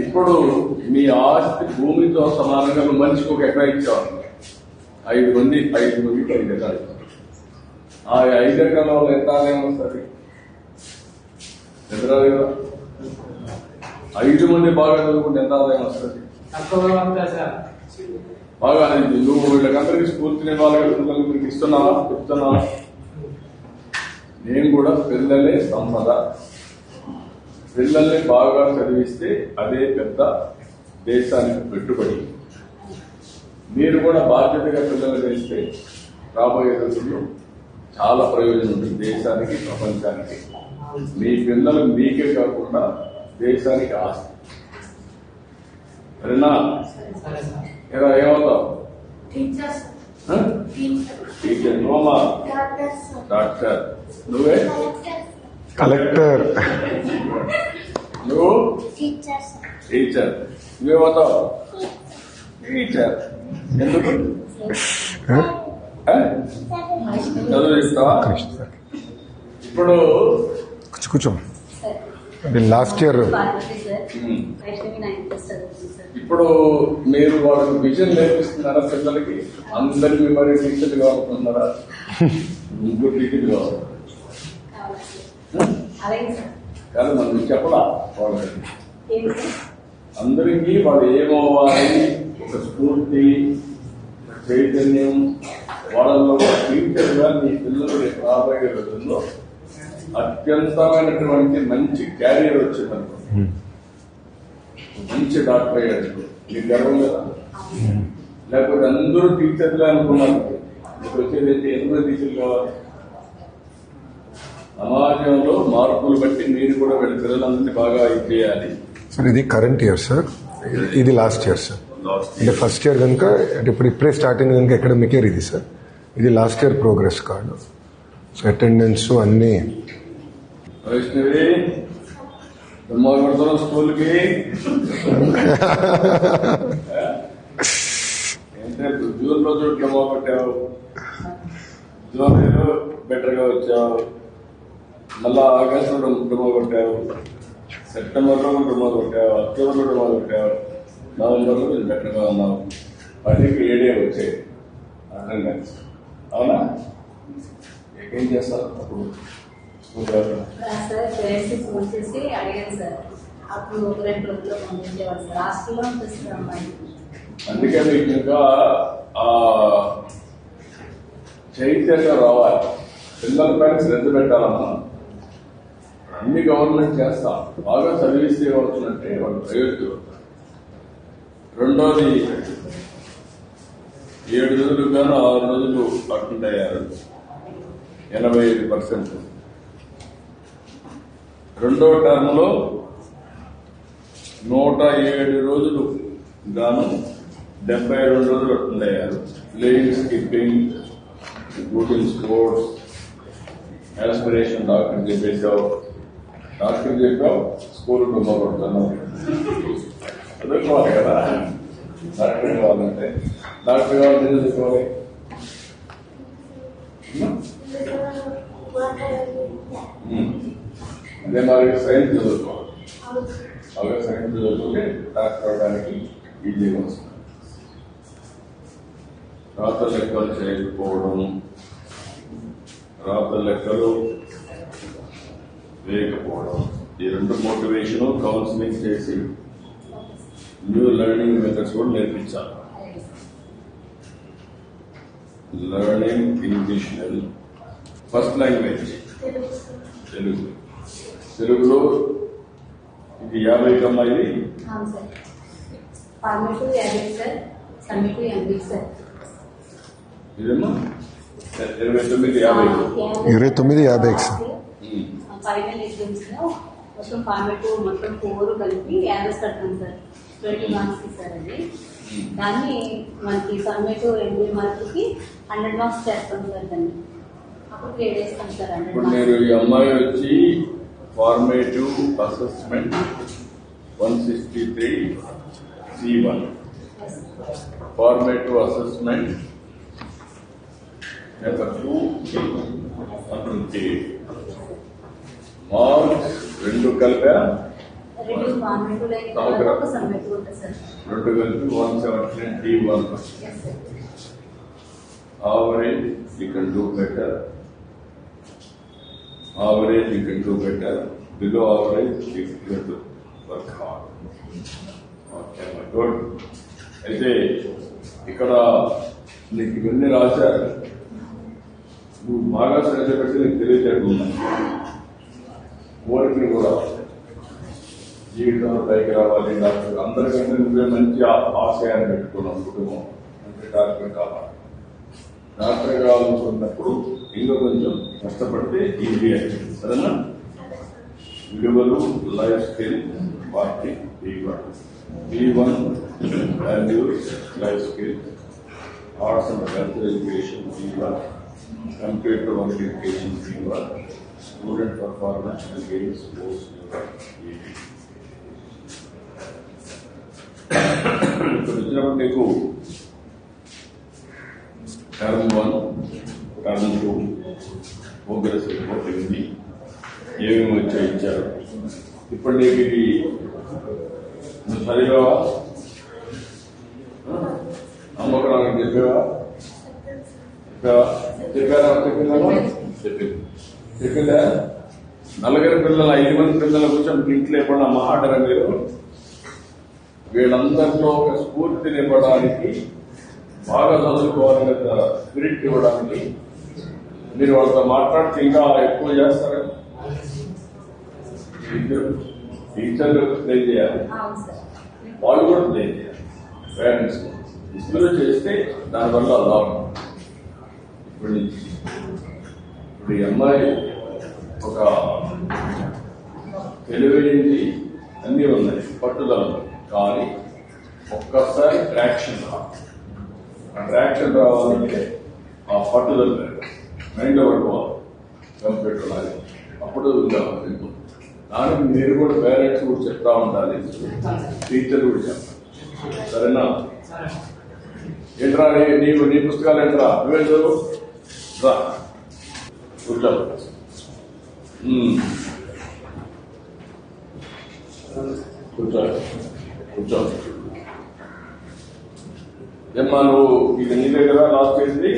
ఇప్పుడు మీ ఆస్తి భూమితో సమానంగా మనిషికి 1 ఎకరా ఇచ్చేవాళ్ళు. 5 మందికి 5 ఎకరాలు. ఆ 5 ఎకరాల వల్ల ఎంత ఆదాయం వస్తుంది? ఎదురాలి కదా. 5 మంది బాగా చదువుకుంటే ఎంత ఆదాయం వస్తుంది? బాగా నువ్వు వీళ్ళకందరికీ స్ఫూర్తిని ఇవ్వాలి కదా. పిల్లలు మీకు ఇస్తున్నావా? చెప్తున్నావా? నేను కూడా పిల్లలే సంపద. పిల్లల్ని బాగా చదివిస్తే అదే పెద్ద దేశానికి పెట్టుబడి. మీరు కూడా బాధ్యతగా పిల్లలు పెంచితే రాబోయే రోజుల్లో చాలా ప్రయోజనం ఉంటుంది దేశానికి, ప్రపంచానికి. మీ పిల్లలు మీకే కాకుండా దేశానికి ఆస్తి. సరేనా? ఇలా ఏమవుతావు? టీచర్. నువ్వమ్మా? డాక్టర్. నువ్వే? కలెక్టర్. నువ్వు? టీచర్. నువ్వేమవుతావు? టీచర్. ఎందుకు? చదువు ఇస్తావా? ఇప్పుడు కూర్చో. అది last year Parvati sir Vaishnavi 9th class చదువుతుంది సార్. ఇప్పుడు మీరు వాళ్ళకి విజన్ నేర్పిస్తున్నారా పిల్లలకి? అందరికి మరి టీచర్లు కావాలనుకుంటున్నారా? ముగ్గురు టీచర్లు కావాలి కావాలి సార్. అలాగే సార్. కానీ మనం చెప్పలా వాళ్ళకి. ఏంటి సార్? అందరికీ వాళ్ళు ఏమవ్వాలి, ఒక స్ఫూర్తి, చైతన్యం వాళ్ళలో టీచర్గా మీ పిల్లలు రాబోయే రోజుల్లో అత్యంతమైనటువంటి మంచి క్యారియర్ వచ్చిందనుకో, మంచి డాక్టర్ అయ్యాడు, మీకు గర్వం కదా. లేకపోతే అందరూ టీచర్లే అనుకున్నారు, మీకు వచ్చేది ఏంటి? ఎందుకు టీచర్లు కావాలి? సమాజంలో మార్పులు బట్టి మీరు కూడా వీళ్ళ పిల్లలందరినీ బాగా ఇది చేయాలి. సార్ ఇది కరెంట్ ఇయర్ సార్, ఇది లాస్ట్ ఇయర్ సార్. అంటే ఫస్ట్ ఇయర్ కనుక అంటే ఇప్పుడే స్టార్టింగ్ కనుక అకాడమిక్ ఇయర్ ఇది సార్. ఇది last year progress card. So attendance అన్ని వైష్ణవి దుమ్మాగొడతాం స్కూల్కి. ఏంటంటే జూన్ రోజు డుమ్మా కొట్టావు, జూలైలో బెటర్ గా వచ్చావు, మళ్ళా ఆగస్టులో డుమ్మా కొట్టావు, సెప్టెంబర్లో డుమ్మా కొట్టావు, అక్టోబర్లో డుమ్మా కొట్టావు, నవంబర్లో మీరు బెటర్ గా ఉన్నావు. 10కి 7 వచ్చాయి అటెండెన్స్. అవునా? ఏం చేస్తారు అప్పుడు? సార్ పేరెంట్స్ ఫోన్ చేసి అడిగాను సార్. అప్పుడు 2 రోజుల్లో పంపించేవాడు సార్. హాస్టల్లో ఉంటుంది సార్ అమ్మాయి. అందుకే మీకు ఇంకా ఆ చైతన్యం రావాలి, పిల్లల పైన శ్రద్ధ పెట్టాలన్నా. అన్ని గవర్నమెంట్ చేస్తాం, బాగా సర్వీస్ ఏమవుతుందంటే వాళ్ళు ప్రయోజనం అవుతారు. రెండోది 7 రోజులు గాను 6 రోజులు అటెండ్ అయ్యారు, 85%. రెండో టర్మ్ లో 107 రోజులు గాను 72 రోజులు అటెండ్ అయ్యారు. Playing, skipping, good in sports, aspiration. Doctor చెప్పేసావు, స్కూల్ డుమ్మా కొడతాను. చదువుకోవాలి కదా, డాక్టర్ కావాలంటే. డాక్టర్ కావాలంటే చదువుకోవాలి. అదే మరి సైన్స్ చదువుకోవాలి. బాగా సైన్స్ చదువుకుంటే డాక్టర్ అవడానికి ఈజీగా వస్తుంది. రాత లెక్కలు చేయకపోవడం, రాత లెక్కలు వేయకపోవడం, ఈ 2 మోటివేషన్ కౌన్సిలింగ్ చేసి న్యూ లెర్నింగ్ మెథడ్స్ కూడా నేర్పించాలి. Learning English first language Telugu. తెలుగులో ఇది 50 కమ్మా. ఇది అవును sir. Formative 50 sir, summative 80 sir. ఇదేమో 29, 50. 29-50 సార్. ఫైనల్ ఎగ్జామ్స్ లో మొత్తం ఫార్మేటివ్ మొత్తం 4 కలిపి 50 కట్టాం సార్. 20 మార్క్స్ సార్ అది. దాన్ని మనకి సమ్మేటివ్ 80 మార్కులకి 100 మార్క్స్ చేస్తాం సార్. దాన్ని అప్పుడు గ్రేడ్ వేస్తాం సార్. 100 ఇప్పుడు మీరు ఈ అమ్మాయి వచ్చి formative assessment 163 C1, formative assessment number 2 128 marks. 2 కలిపా, 2 formative ఒక సమ్మేటివ్ ఉంటుంది సార్. 2 కలిపి 179 D1. Average you can do better. Average you can do better. Below average you have to work hard. Okay, my good. అయితే ఇక్కడ నీకు ఇవన్నీ రాశారు, నువ్వు బాగా శ్రద్ధ పెడితే నీకు తెలియచేట్టు ఉన్నాయి. కోరికలు కూడా జీవితంలో పైకి రావాలి, డాక్టర్ అందరికంటే నువ్వే మంచి ఆశయాన్ని పెట్టుకున్నావు. కుటుంబం అంటే డాక్టర్ కావాలి. డాక్టర్ కావాలనుకున్నప్పుడు ఇంకా కొంచెం కష్టపడితే ఈజీ అవుతుంది. సరేనా? విలువలు, life skill, party B1 values, life skill, arts and cultural education B1, computer work education B1, student performance and games sports B1. ఇక్కడ వచ్చినప్పుడు నీకు టర్మ్ 1, టర్మ్ 2 ప్రోగ్రెస్ రిపోర్ట్ ఉంది, ఏమేమి వచ్చాయి ఇచ్చారు. ఇప్పుడు నీకు ఇది నువ్వు చదివావా? నమ్మకం చెప్పావా? చెప్పిందా? నలుగురు పిల్లలు 5 మంది పిల్లలు కూర్చొని ఇంట్లో ఎప్పుడన్నా మాట్లాడరా మీరు? వీళ్ళందరిలో ఒక స్ఫూర్తిని ఇవ్వడానికి, బాగా చదువుకోవాలనే స్పిరిట్ ఇవ్వడానికి మీరు వాళ్ళతో మాట్లాడితే ఇంకా ఎక్కువ చేస్తారు. టీచర్లు ప్లే చేయాలి, వాళ్ళు కూడా ప్లే చేయాలి. పేరెంట్స్ ఇద్దరు చేస్తే దానివల్ల లాభం. ఇప్పుడు ఈ అమ్మాయి ఒక తెలివైంది, అన్నీ ఉన్నాయి, పట్టుదల, కానీ ఒక్కసారి ట్రాక్షన్ రావాలంటే ఆ పట్టుదల మైండ్లో పట్టుకోవాలి, కంప్యూటర్ లాగా. అప్పుడు దానికి మీరు కూడా పేరెంట్స్ కూడా చెప్తా ఉండాలి, టీచర్ కూడా చెప్పాలి. సరేనా? ఏంట్రా నీ పుస్తకాలు ఏంట్రా? నువ్వే చదువు రా, కూర్చో. కూర్చో. ఏమ్మా నువ్వు ఇది నీ దగ్గర లాస్ట్ చేసింది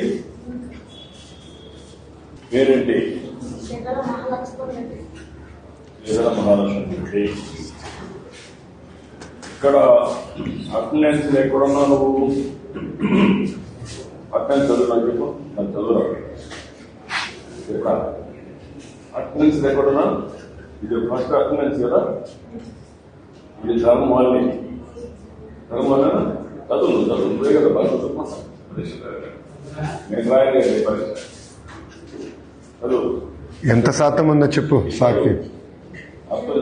పేరేంటి? మహాలక్ష్మి. ఇక్కడ అటెండెన్స్ ఎక్కడున్నా నువ్వు? అటెండెన్స్ చదువురా చెప్పు, నాకు చదువురా. అటెండెన్స్ ఎక్కడున్నా? ఇది ఫస్ట్ అటెండెన్స్ కదా, ఇది ధర్మాన్ని చదువు నువ్వే కదా బాగా చదువుకుంటా. నేను రాయలేదు పరీక్ష. చదువు ఎంత శాతం ఉందో చెప్పు సార్కి. అప్పుడు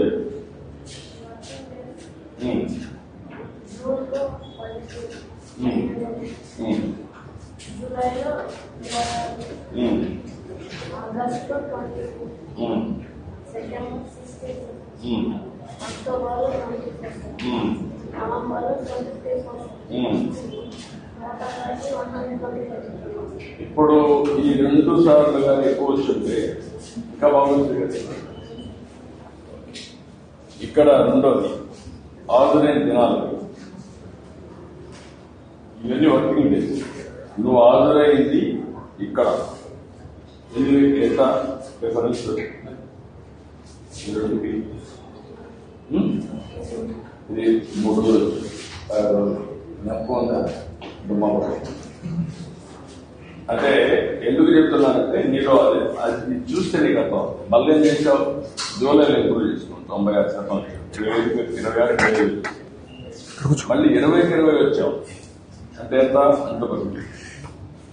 ఇప్పుడు ఈ 2 సార్లు కానీ ఎక్కువ వచ్చింటే ఇంకా బాగుంటుంది కదా. ఇక్కడ రెండోది హాజరైన దినాలు, ఇవన్నీ వర్కింగ్ డేస్. నువ్వు హాజరైంది ఇక్కడ ఎంత డిఫరెన్స్? ఇది 3 రోజులు నెప్పంగా అంటే ఎందుకు చెప్తున్నానంటే నీలో అది చూస్తే నీకు అర్థం. మళ్ళీ ఏం చేసావు? జూలైలో ఇంప్రూవ్ చేసుకున్నాం 96%, 26 మళ్ళీ 20కి 20 వచ్చావు అంటే ఎంత? 100%.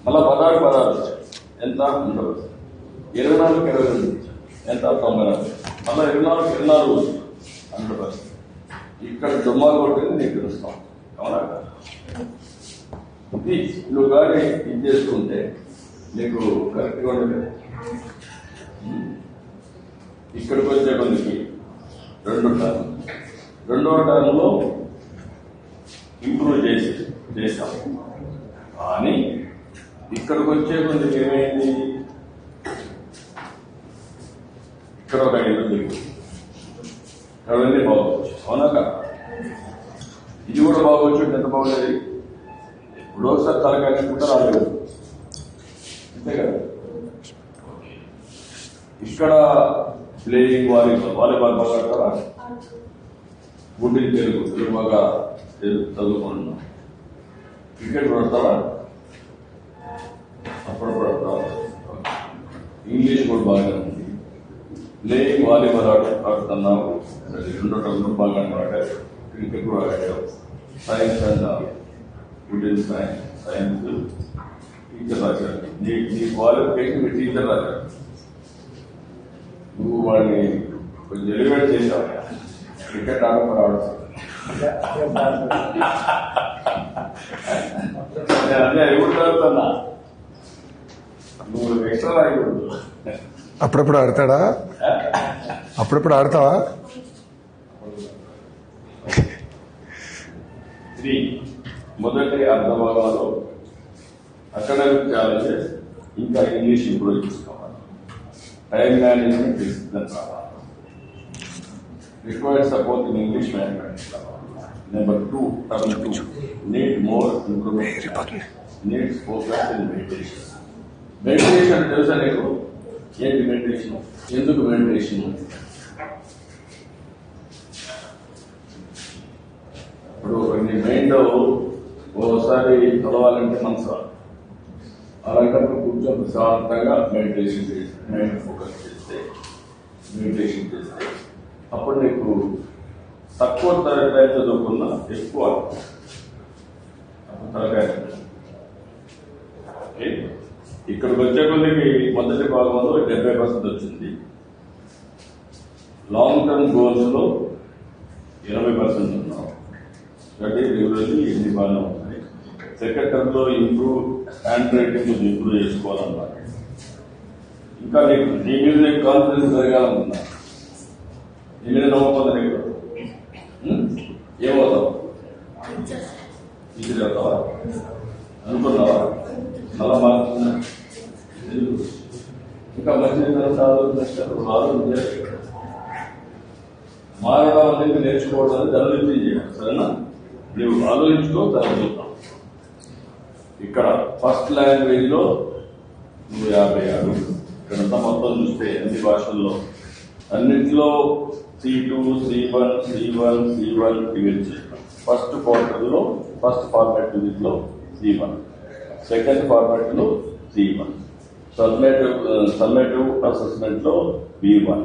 మళ్ళా 16 వచ్చావు ఎంత? 100%. 24కి 22 ఎంత? 94. మళ్ళా 24కి 24 100%. ఇక్కడ దుమ్మాలు కొట్టింది నీకు తెలుస్తాం. అవునా? ఇది నువ్వు కానీ ఇది చేసుకుంటే నీకు కరెక్ట్గా ఉండదు. ఇక్కడికి వచ్చే కొందికి 2 టర్మ్, 2వ టర్మ్లో ఇంప్రూవ్ చేసాం. కానీ ఇక్కడికి వచ్చే కొందికి ఏమైంది? ఇక్కడ ఒక 5 దిగు, అవన్నీ బాగోవచ్చు. అవునాక ఇది కూడా బాగోవచ్చు. ఎంత బాగుండేది? ఇప్పుడు ఒకసారి తలకాయకుంటే రాలేదు, అంతే కదా. ఇక్కడ ప్లేయింగ్ వాలీబాల్ బాగా ఆడతారా? గుడ్డి తెలుగు బాగా చదువుకుంటున్నాం. క్రికెట్ పడతారా? అప్పుడప్పుడు ఆడతారా? ఇంగ్లీష్ కూడా బాగా ఉంది. ప్లేయింగ్ వాలీబాల్ ఆడుతున్నావు, 2 టర్మ్లు బాగా ఆడారు. క్రికెట్ కూడా ఆడావు. Science and good in science teacher రాశారు. నీ క్వాలిఫికేషన్ మీ టీచర్ రాశారు. నువ్వు వాడిని కొంచెం ఎలివేట్ చేశావు. క్రికెట్ ఆడకుండా ఆడుతుంది. అదే ఎవరు చదువుతున్నా నువ్వు ఎక్స్ట్రా రాయకూడదు. అప్పుడప్పుడు ఆడతాడా? అప్పుడప్పుడు ఆడతావా? ఇది మొదటి అర్ధభాగంలో అకాడమిక్ ఛాలెంజెస్, ఇంకా ఇంగ్లీష్ ఇంప్రూవ్ చేసుకోవాలి, టైం మేనేజ్మెంట్ డిసిప్లిన్ రావాలి. requires support in English mathematics. Number 2, term 2, need more improvement. Needs focus in meditation. Meditation తెలుసా నీకు? ఏంటి మెడిటేషన్? ఎందుకు మెడిటేషన్? ఇప్పుడు నీ మైండ్ ఓసారి చదవాలంటే మనసు రాదు. అలాంటప్పుడు కూర్చొని ప్రశాంతంగా మెడిటేషన్ చేస్తే, మైండ్ ఫోకస్ చేస్తే, మెడిటేషన్ చేస్తే అప్పుడు నీకు తక్కువ తరగతి చదువుకున్నా ఎక్కువ తరగతి. ఇక్కడికి వచ్చే కొద్దికి మొదటి భాగంలో 70% వచ్చింది. లాంగ్ టర్మ్ గోల్స్ లో 80% ఉన్నాం. అంటే రెగ్యులర్లీ ఎన్ని బాగానే ఉన్నాయి. సెకండ్ టర్మ్ లో ఇంప్రూవ్ హ్యాండ్ రైటింగ్ ఇంప్రూవ్ చేసుకోవాలన్నారు. ఇంకా నీకు నీ మీద కాన్ఫిడెన్స్ జరగాలనుకున్నా. నీ మీద నమ్మకం నీకు ఏమవుతావు? ఇది చదువుతావా అనుకున్నావా? అలా మారుతున్నా. ఇంకా మంచి ఆలోచించారు. మారడం అనేది నేర్చుకోవడం అనేది అభివృద్ధి చేయాలి. సరేనా? నువ్వు ఆలోచించుకో, చదువుతావు. ఇక్కడ ఫస్ట్ లాంగ్వేజ్ లో నువ్వు 56, ఇక్కడంతా మొత్తం చూస్తే అన్ని భాషల్లో అన్నింటిలో C2, C1, C1, C1 divide చేస్తాం. ఫస్ట్ క్వార్టర్ లో ఫస్ట్ ఫార్మాట్ లో C1, సెకండ్ ఫార్మాట్ లో C1, సమ్మేటివ్ అసెస్మెంట్ లో B1.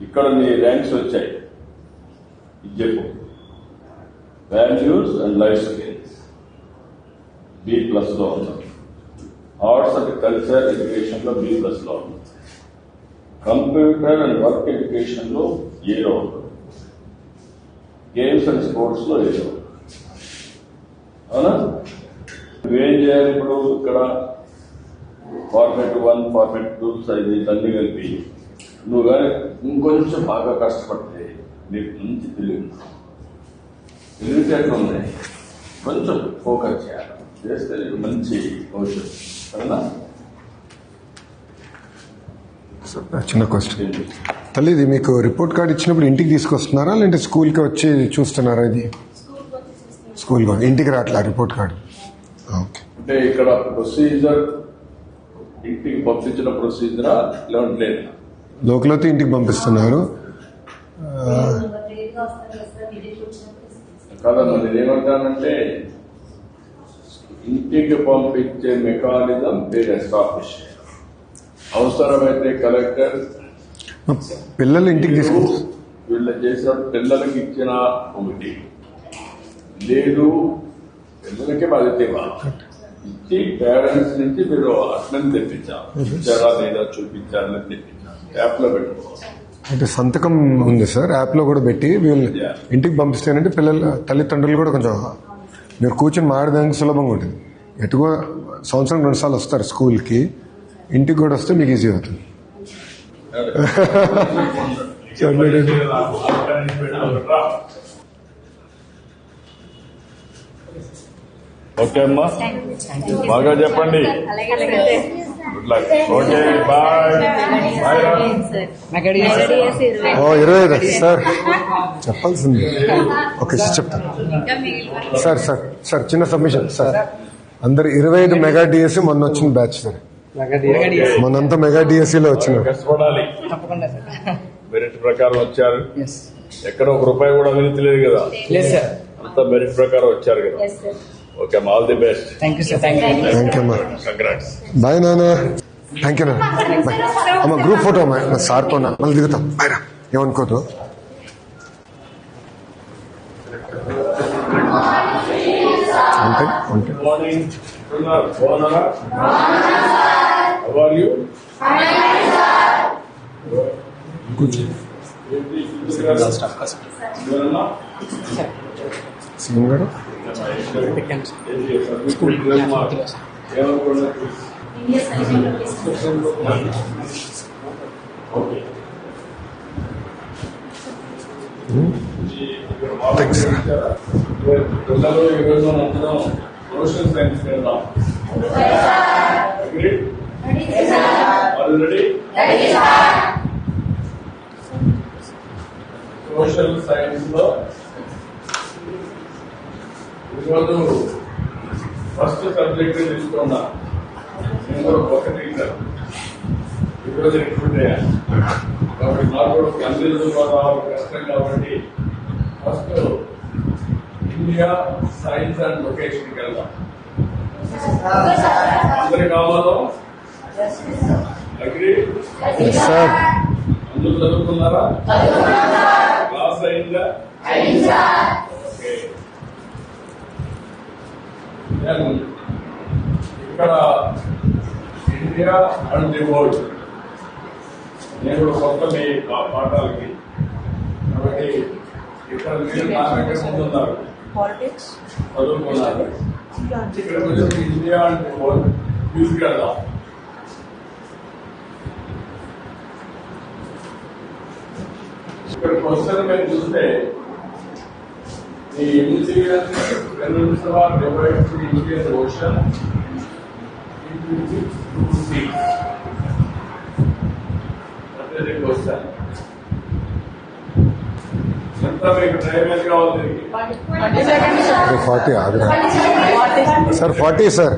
ఇక్కడ నీ ర్యాంక్స్ వచ్చాయి. ఇది చెప్పు. Values and life skills B+ లో ఉన్నాం. ఆర్ట్స్ అండ్ కల్చర్ ఎడ్యుకేషన్ లో B+ లో ఉన్నాం. కంప్యూటర్ అండ్ వర్క్ ఎడ్యుకేషన్ లో ఏలో ఉన్నాం. గేమ్స్ అండ్ స్పోర్ట్స్ లో ఏలో. అవునా? నువ్వేం చేయాలి ఇప్పుడు? ఇక్కడ ఫార్మాట్ 1, ఫార్మాట్ 2 సైజ్ అన్ని కలిపి నువ్వు కానీ ఇంకొంచెం బాగా కష్టపడితే నీకు మంచి తెలివితేటలు ఉన్నాయి. కొంచెం ఫోకస్ చేయాలి. చేస్తే నీకు మంచి భవిష్యత్తు. సరేనా? చిన్న క్వశ్చన్. తల్లి, ఇది మీకు రిపోర్ట్ కార్డ్ ఇచ్చినప్పుడు ఇంటికి తీసుకొస్తున్నారా లేదంటే స్కూల్కి వచ్చి చూస్తున్నారా? ఇది స్కూల్కి ఇంటికి రావట్లా రిపోర్ట్ కార్డు? ఓకే. అంటే ఇక్కడ ప్రొసీజర్ ఇంటికి పంపించిన ప్రొసీజరా లేదంటే లోకలైతే ఇంటికి పంపిస్తున్నారు కాదమ్మా. నేను ఏమంటానంటే ఇంటికి పంపించే మెకానిజం పేరు ఎస్టాబ్లిష్. అవసరమైతే కలెక్టర్ పిల్లలు ఇంటికి తీసుకొస్తారు. వీళ్ళు చేసిన పిల్లలకి ఇచ్చిన ఒకటి లేదు, పిల్లలకే బాధ్యత ఇవ్వాలి. ఇచ్చి పేరెంట్స్ నుంచి మీరు అట్లని తెప్పించాలి. ఇచ్చారా లేదా చూపించాలని తెప్పించాలి. యాప్ లో పెట్టుకోవాలి. అంటే సంతకం ఉంది సార్, యాప్ లో కూడా పెట్టి వీళ్ళు ఇంటికి పంపిస్తేనంటే పిల్లల తల్లిదండ్రులు కూడా కొంచెం మీరు కూర్చొని మాడడానికి సులభంగా ఉంటుంది. ఎటుగా సంవత్సరం 2 సార్లు వస్తారు స్కూల్కి, ఇంటికి కూడా వస్తే మీకు ఈజీ అవుతుంది. ఓకే అమ్మా, బాగా చెప్పండి. Good luck. Okay, bye. 25 sir చెప్పాల్సింది. ఓకే సార్ చెప్తాను. సార్ చిన్న సబ్మిషన్ సార్. అందరు 25 మెగా డిఎస్సి మొన్న వచ్చిన బ్యాచ్ సార్. మొన్నంతా మెగా డిఎస్సిలో వచ్చిన. కష్టపడాలి. మెరిట్ ప్రకారం వచ్చారు. ఎక్కడ ₹1 కూడా అవినీతి లేదు కదా? అంతా మెరిట్ ప్రకారం వచ్చారు కదా? ఓకే అమ్మా, all the best. Thank you అమ్మా. కంగ్రాట్స్. బాయ్ నాన్న. థ్యాంక్ యూ నాన్న. బాయ్ అమ్మ. గ్రూప్ ఫోటో అమ్మా సార్తో మళ్ళీ దిగుతాం. బాయ్ రా, ఏమనుకోదు. Good morning. Bonara. How are you? కూర్చో. సీఎం గారు ఓకే. థ్యాంక్స్. పిల్లలు ఈరోజు అందరం సోషల్ సైన్స్ వెళ్దాం. ఆల్రెడీ సోషల్ సైన్స్ లో ఈరోజు ఫస్ట్ సబ్జెక్ట్ తీసుకున్నా. నేను కూడా ఒక టీచర్ ఈరోజు రిక్రూట్ అయ్యాను. కాబట్టి నాకు కూడా కంప్లీట్గా రావడం కష్టం కాబట్టి ఫస్ట్ ఇండియా సైన్స్ అండ్ లొకేషన్కి వెళ్దాం. అందరి కావాలో అగ్రి సార్ అందరూ చదువుకున్నారా? క్లాస్ అయిందా? ఓకే. ఇక్కడ ఇండియా అండ్ ది వరల్డ్ నేను కూడా కొత్త మీ పాఠాలకి కాబట్టి ఇక్కడ మీరు నా దగ్గర ముందున్నారు, చదువుకున్నారు. ఇక్కడ వచ్చి ఇండియా అండ్ ది వరల్డ్ తీసుకెళ్దాం. ఇక్కడ క్వశ్చన్ మీరు చూస్తే the Indian Peninsula divides the Indian Ocean into 6 seas. That is the question. ఎంత మీకు టైం ఎంత కావాలి? 40 ఆగ్రా సార్ 40 సార్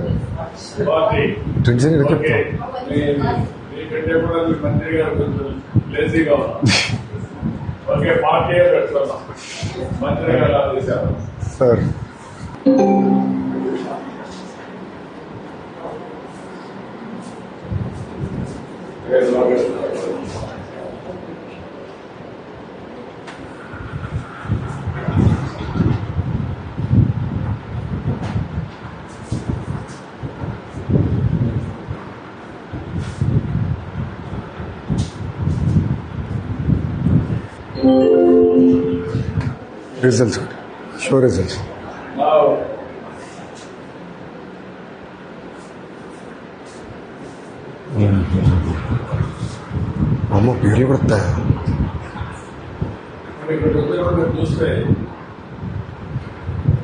40. Tension okay. మీకంటే కూడా మీ మంత్రి గారు కొంచెం లేజీగా ఉన్నారు. ఓకే, 40 పెట్టుకున్నాం. మంత్రి గారు ఆదేశారు sir. Results, show results. Now, అమ్మ పేర్లు పడతా ఇక్కడ చూస్తే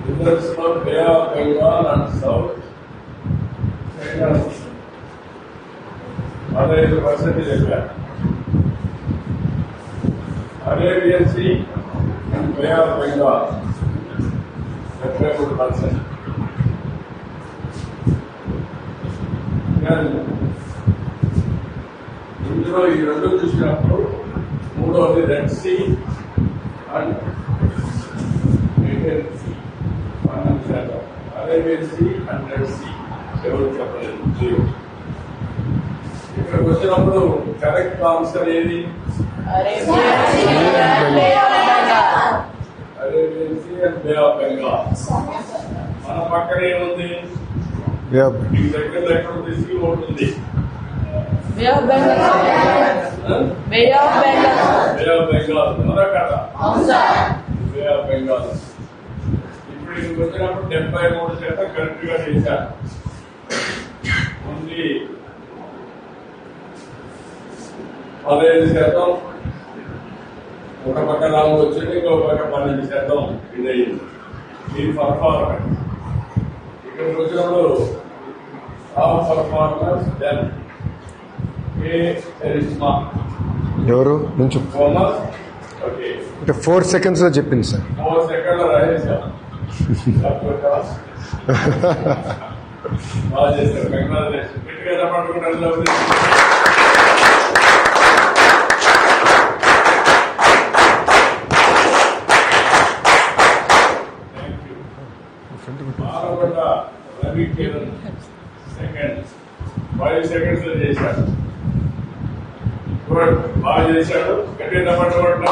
రిజల్ట్స్ లో Bay of Bengal and South China 15% చెప్పారు. Arabian Sea and Bay of Bengal 73%. ఇందులో ఈ రెండు చూసినప్పుడు మూడవది Red Sea and Indian Sea 12%. Arabian Sea and Red Sea ఎవరు చెప్పలేదు, 0. ఇక్కడికి వచ్చినప్పుడు కరెక్ట్ ఆన్సర్ ఏది? Arabian Sea and Bay of Bengal. మన పక్కన ఏముంది? ఈ దగ్గరలో ఎక్కడ సీ ఉంటుంది? బే ఆఫ్ బెంగాల్ ఉందా కదా? బే ఆఫ్ బెంగాల్. ఇప్పుడు ఇక్కడికి వచ్చినప్పుడు 73% కరెక్ట్ గా చేశారు. ఓన్లీ 15% ఒక పక్క రాము వచ్చింది, ఇంకో పక్క 12% ఇదయింది. ఇది పర్ఫార్మెన్స్. ఇక్కడికి వచ్చినప్పుడు టాప్ పర్ఫార్మెన్స్ దెన్ ఎవరు నుంచి థామస్. ఓకే, అంటే 4 seconds లో చెప్పింది సార్. 4 సెకండ్లో రాసేసాను. బాగా చేశారు, కంగ్రాచులేషన్. గట్టిగా చెప్పండి. బాలకొండ రవి కిరణ్ సెకండ్ 5 seconds లో చేశాడు. గుడ్, బాగా చేశాడు. గట్టిగా చెప్పండి.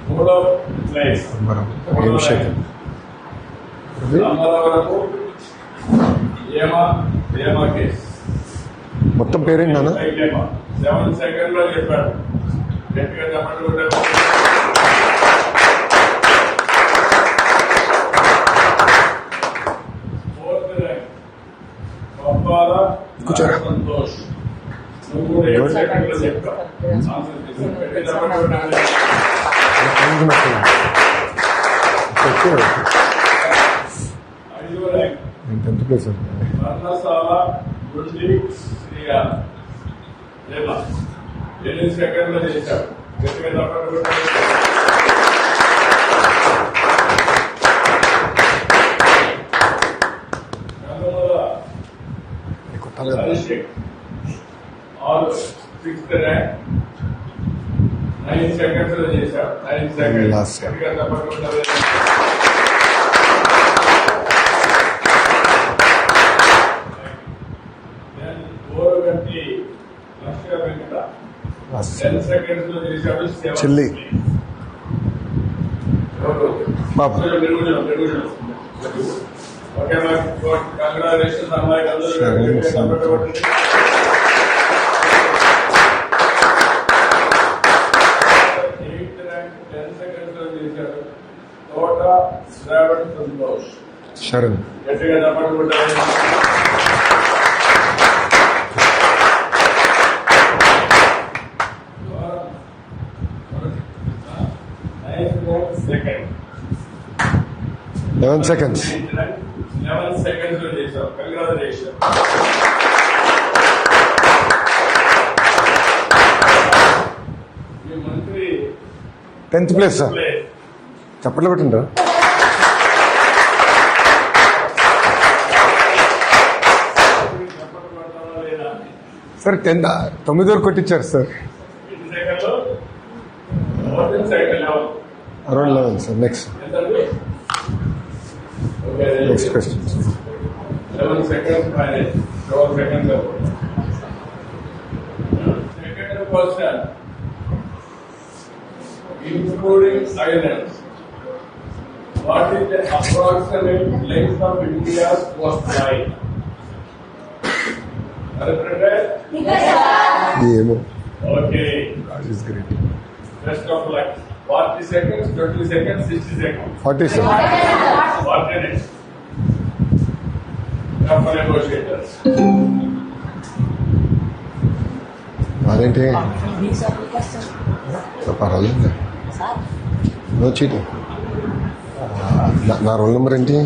మూడో ప్లేస్ రామవరపు ఏమా కేస్. మొత్తం పేరేంటన్నా? 7 seconds లో చెప్పాడు. గట్టిగా చెప్పండి. Fourth rank Pappala Santosh. నువ్వు కూడా 8 seconds లో చెప్పావు. చెప్పండి. ప్లేస్ వర్ణశాల నుండి శ్రీయా లేమా 8 సెకండ్లు చేశారు. గట్టిగా తప్పకుండా అభిషేక్ 6th ర్యాంక్ 9 సెకండ్స్ లో చేశారు. 9 సెకండ్స్ Last. గట్టిగా తప్పకుండా గోరుగంటి లక్ష్య వెంకట 10 సెకండ్స్ లో చేశాడు. చిల్లి. బాబు. ఓకే కంగ్రాచులేషన్స్ అమ్మాయి అందరూ తోట శ్రావణ్ సంతోష్ శరణ్ గట్టిగా తప్పకుండా సెకండ్ 11 seconds. 11 seconds లో చేశాం. కంగ్రాచులేషన్. మీ మంత్రి 10th place సార్. చప్పట్లు పెట్టండి. సార్ 9 వరకు కొట్టించారు సార్. 8 సెకండ్లో 14 second around 11 sir. Next question. 11 seconds final. 12 seconds level. Second question. Including islands, what is the approximate length of India's coastline? ఏమో. Okay. Is great. Best of luck. 40 seconds, 20 seconds, 60 seconds. 40 సార్. 40 minutes. For negotiators. అదేంటి పర్వాలేదు. No cheating. నా roll number ఏంటి?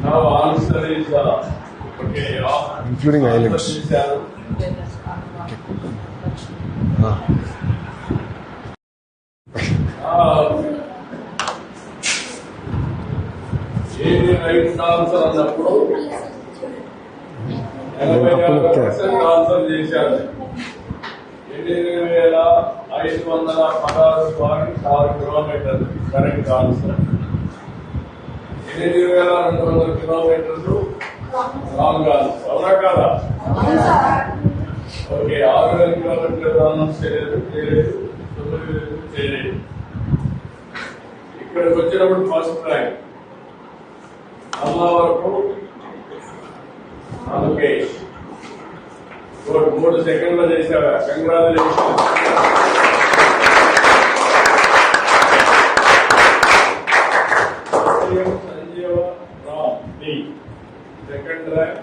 Now answer is okay. Including islands. ఏది right answer అన్నప్పుడు 86% answer చేశారు. 8,516 కిలోమీటర్లు కరెక్ట్ ఆన్సర్. 8,200 కిలోమీటర్లు రాంగ్ ఆన్సర్. అవునా కాదా? ఓకే. 6,000 కిలోమీటర్లు ఆన్సర్ చేయలేదు. 9,000 చేయలేదు. ఇక్కడికి వచ్చినప్పుడు ఫస్ట్ ర్యాంక్ అమ్మ వరకు లోకేష్ 3 సెకండ్లు చేశావా? Congratulation. Sanjeeva Ram D second rank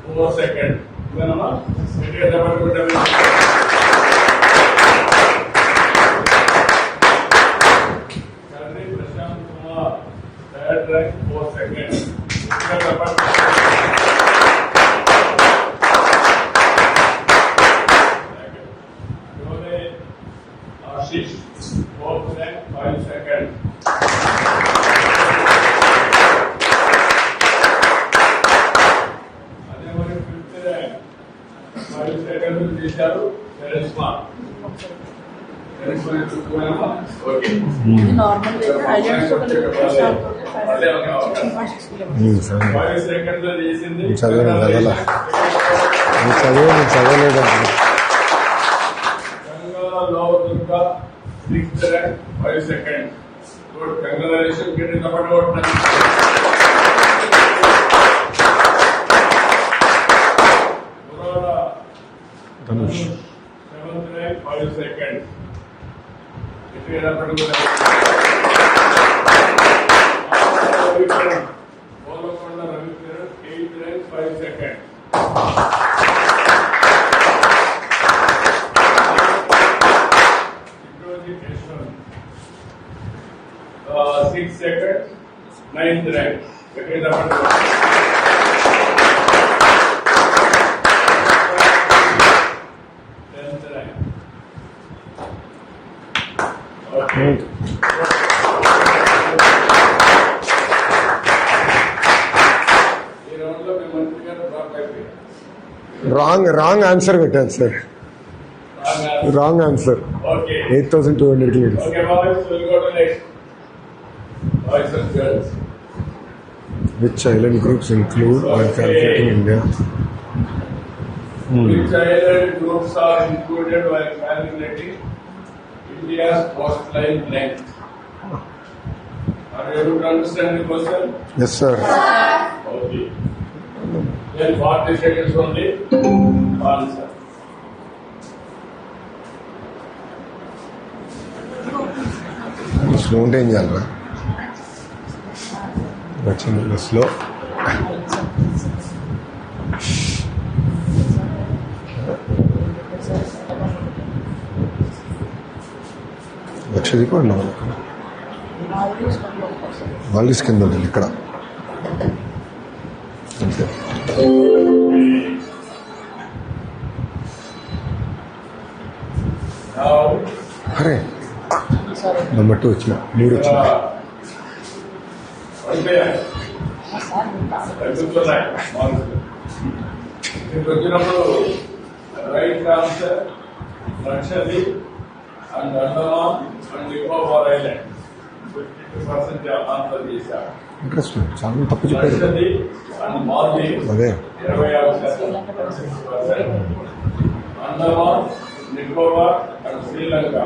4 second. ఇదేనమ్మా Prashanth Kumar third rank 4 second. Ashish 4th rank 5 second. అదే మరి 5th ర్యాంక్ 5 సెకండ్లు చేశారు. కరిష్మా ఓకే. నార్మల్ సెకండ్లో చేసింది. చదవలేదు. లోదుర్గా 6th rank 5 second. Good. Congratulation. గట్టి తప్పకుండా ధనుష్ 7th ర్యాంక్ 5 సెకండ్. తప్పకుండా Polakonda Ravikiran 8th rank 5 second. 9th rank. Second round. 10th rank. Okay. ఈ రౌండ్ లో మేము మంత్రిగా డ్రాప్ అయిపోయాం. రాంగ్ ఆన్సర్ పెట్టాను sir. Wrong answer. Okay. 8,200 kilos. Okay, boys, we'll go to next. Boys and girls. Which island groups include when calculating India? Which island groups are included while calculating India's coastline length? Are you able to understand the question? Yes, sir. Okay. Then 40 seconds only. Answer. Slow ఉంటే ఏం చేయాలరా? వచ్చింది slow. వచ్చేది కూడా వాళ్ళు కింద ఉండండి ఇక్కడ అంతే. Now, అరే నెంబర్ 2 వచ్చిన 3 వచ్చిన. వచ్చినప్పుడు right answer Lakshadweep and Andaman and Nicobar island 52% answer చేశారు. ఇంట్రెస్టింగ్, చాలా తప్పు చెప్పారు. లక్షద్వీప్ అండ్ మాల్దీవ్స్ అదే 26%, Andaman Nicobar and Sri Lanka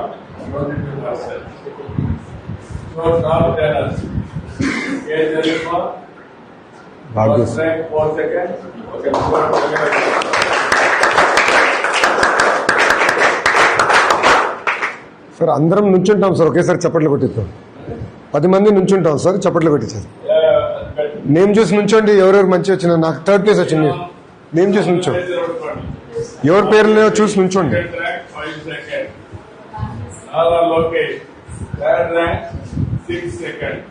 22%. So top tenors, K. Jalima, first rank 4 seconds. Okay, sir అందరం నుంచుంటాం సార్, ఒకేసారి చప్పట్లు కొట్టిస్తాం. 10 మంది నుంచుంటాం సార్, చప్పట్లు కొట్టించారు. నేమ్ చూసి నుంచోండి. ఎవరెవరు మంచి వచ్చినా. నాకు 3rd place వచ్చింది. నేమ్ చూసి నుంచో, ఎవరి పేర్లు చూసి నుంచోండి. Second rank 5 seconds. Nala Lokesh, 3rd rank 6 seconds.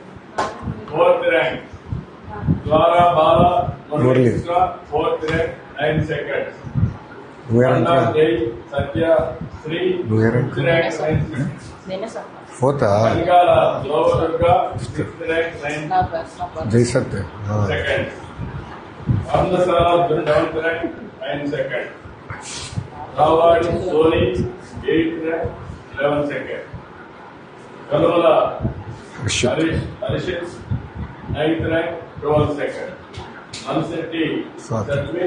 4th rank Dwara Bala Murli, 4th rank 9 seconds. Where Anna Jay Satya Sri, Where 6th rank 9 seconds. పోతా Bengala Lower Durga 6th rank 9 జైసత్ seconds. Amnasara 7th rank 9 seconds. Rawadi Soni 8th rank 11 seconds. Kalvala Arishit 9th rank 12 seconds. Mansetti Satmi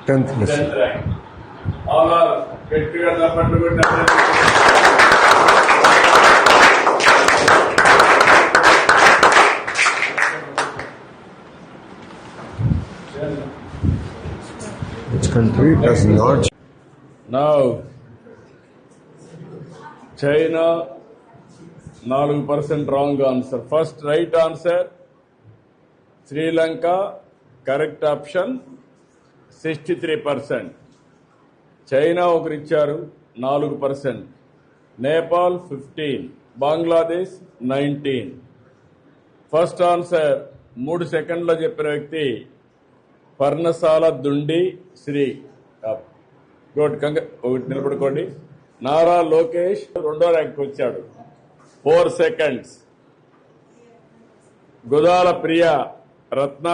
10th place. 10th rank. All are get together for good. Which country does not? Now, China 4% wrong answer. First right answer, Sri Lanka, correct option 63%. China ఒకరిచ్చారు 4%. Nepal 15%. Bangladesh 19%. First answer 3 సెకండ్లో చెప్పిన వ్యక్తి పర్ణశాల దుండి Shri. Good, ఒకటి నిలబడుకోండి. నారా లోకేష్ 2వ rank వచ్చాడు 4 seconds. Gudala Priya Ratna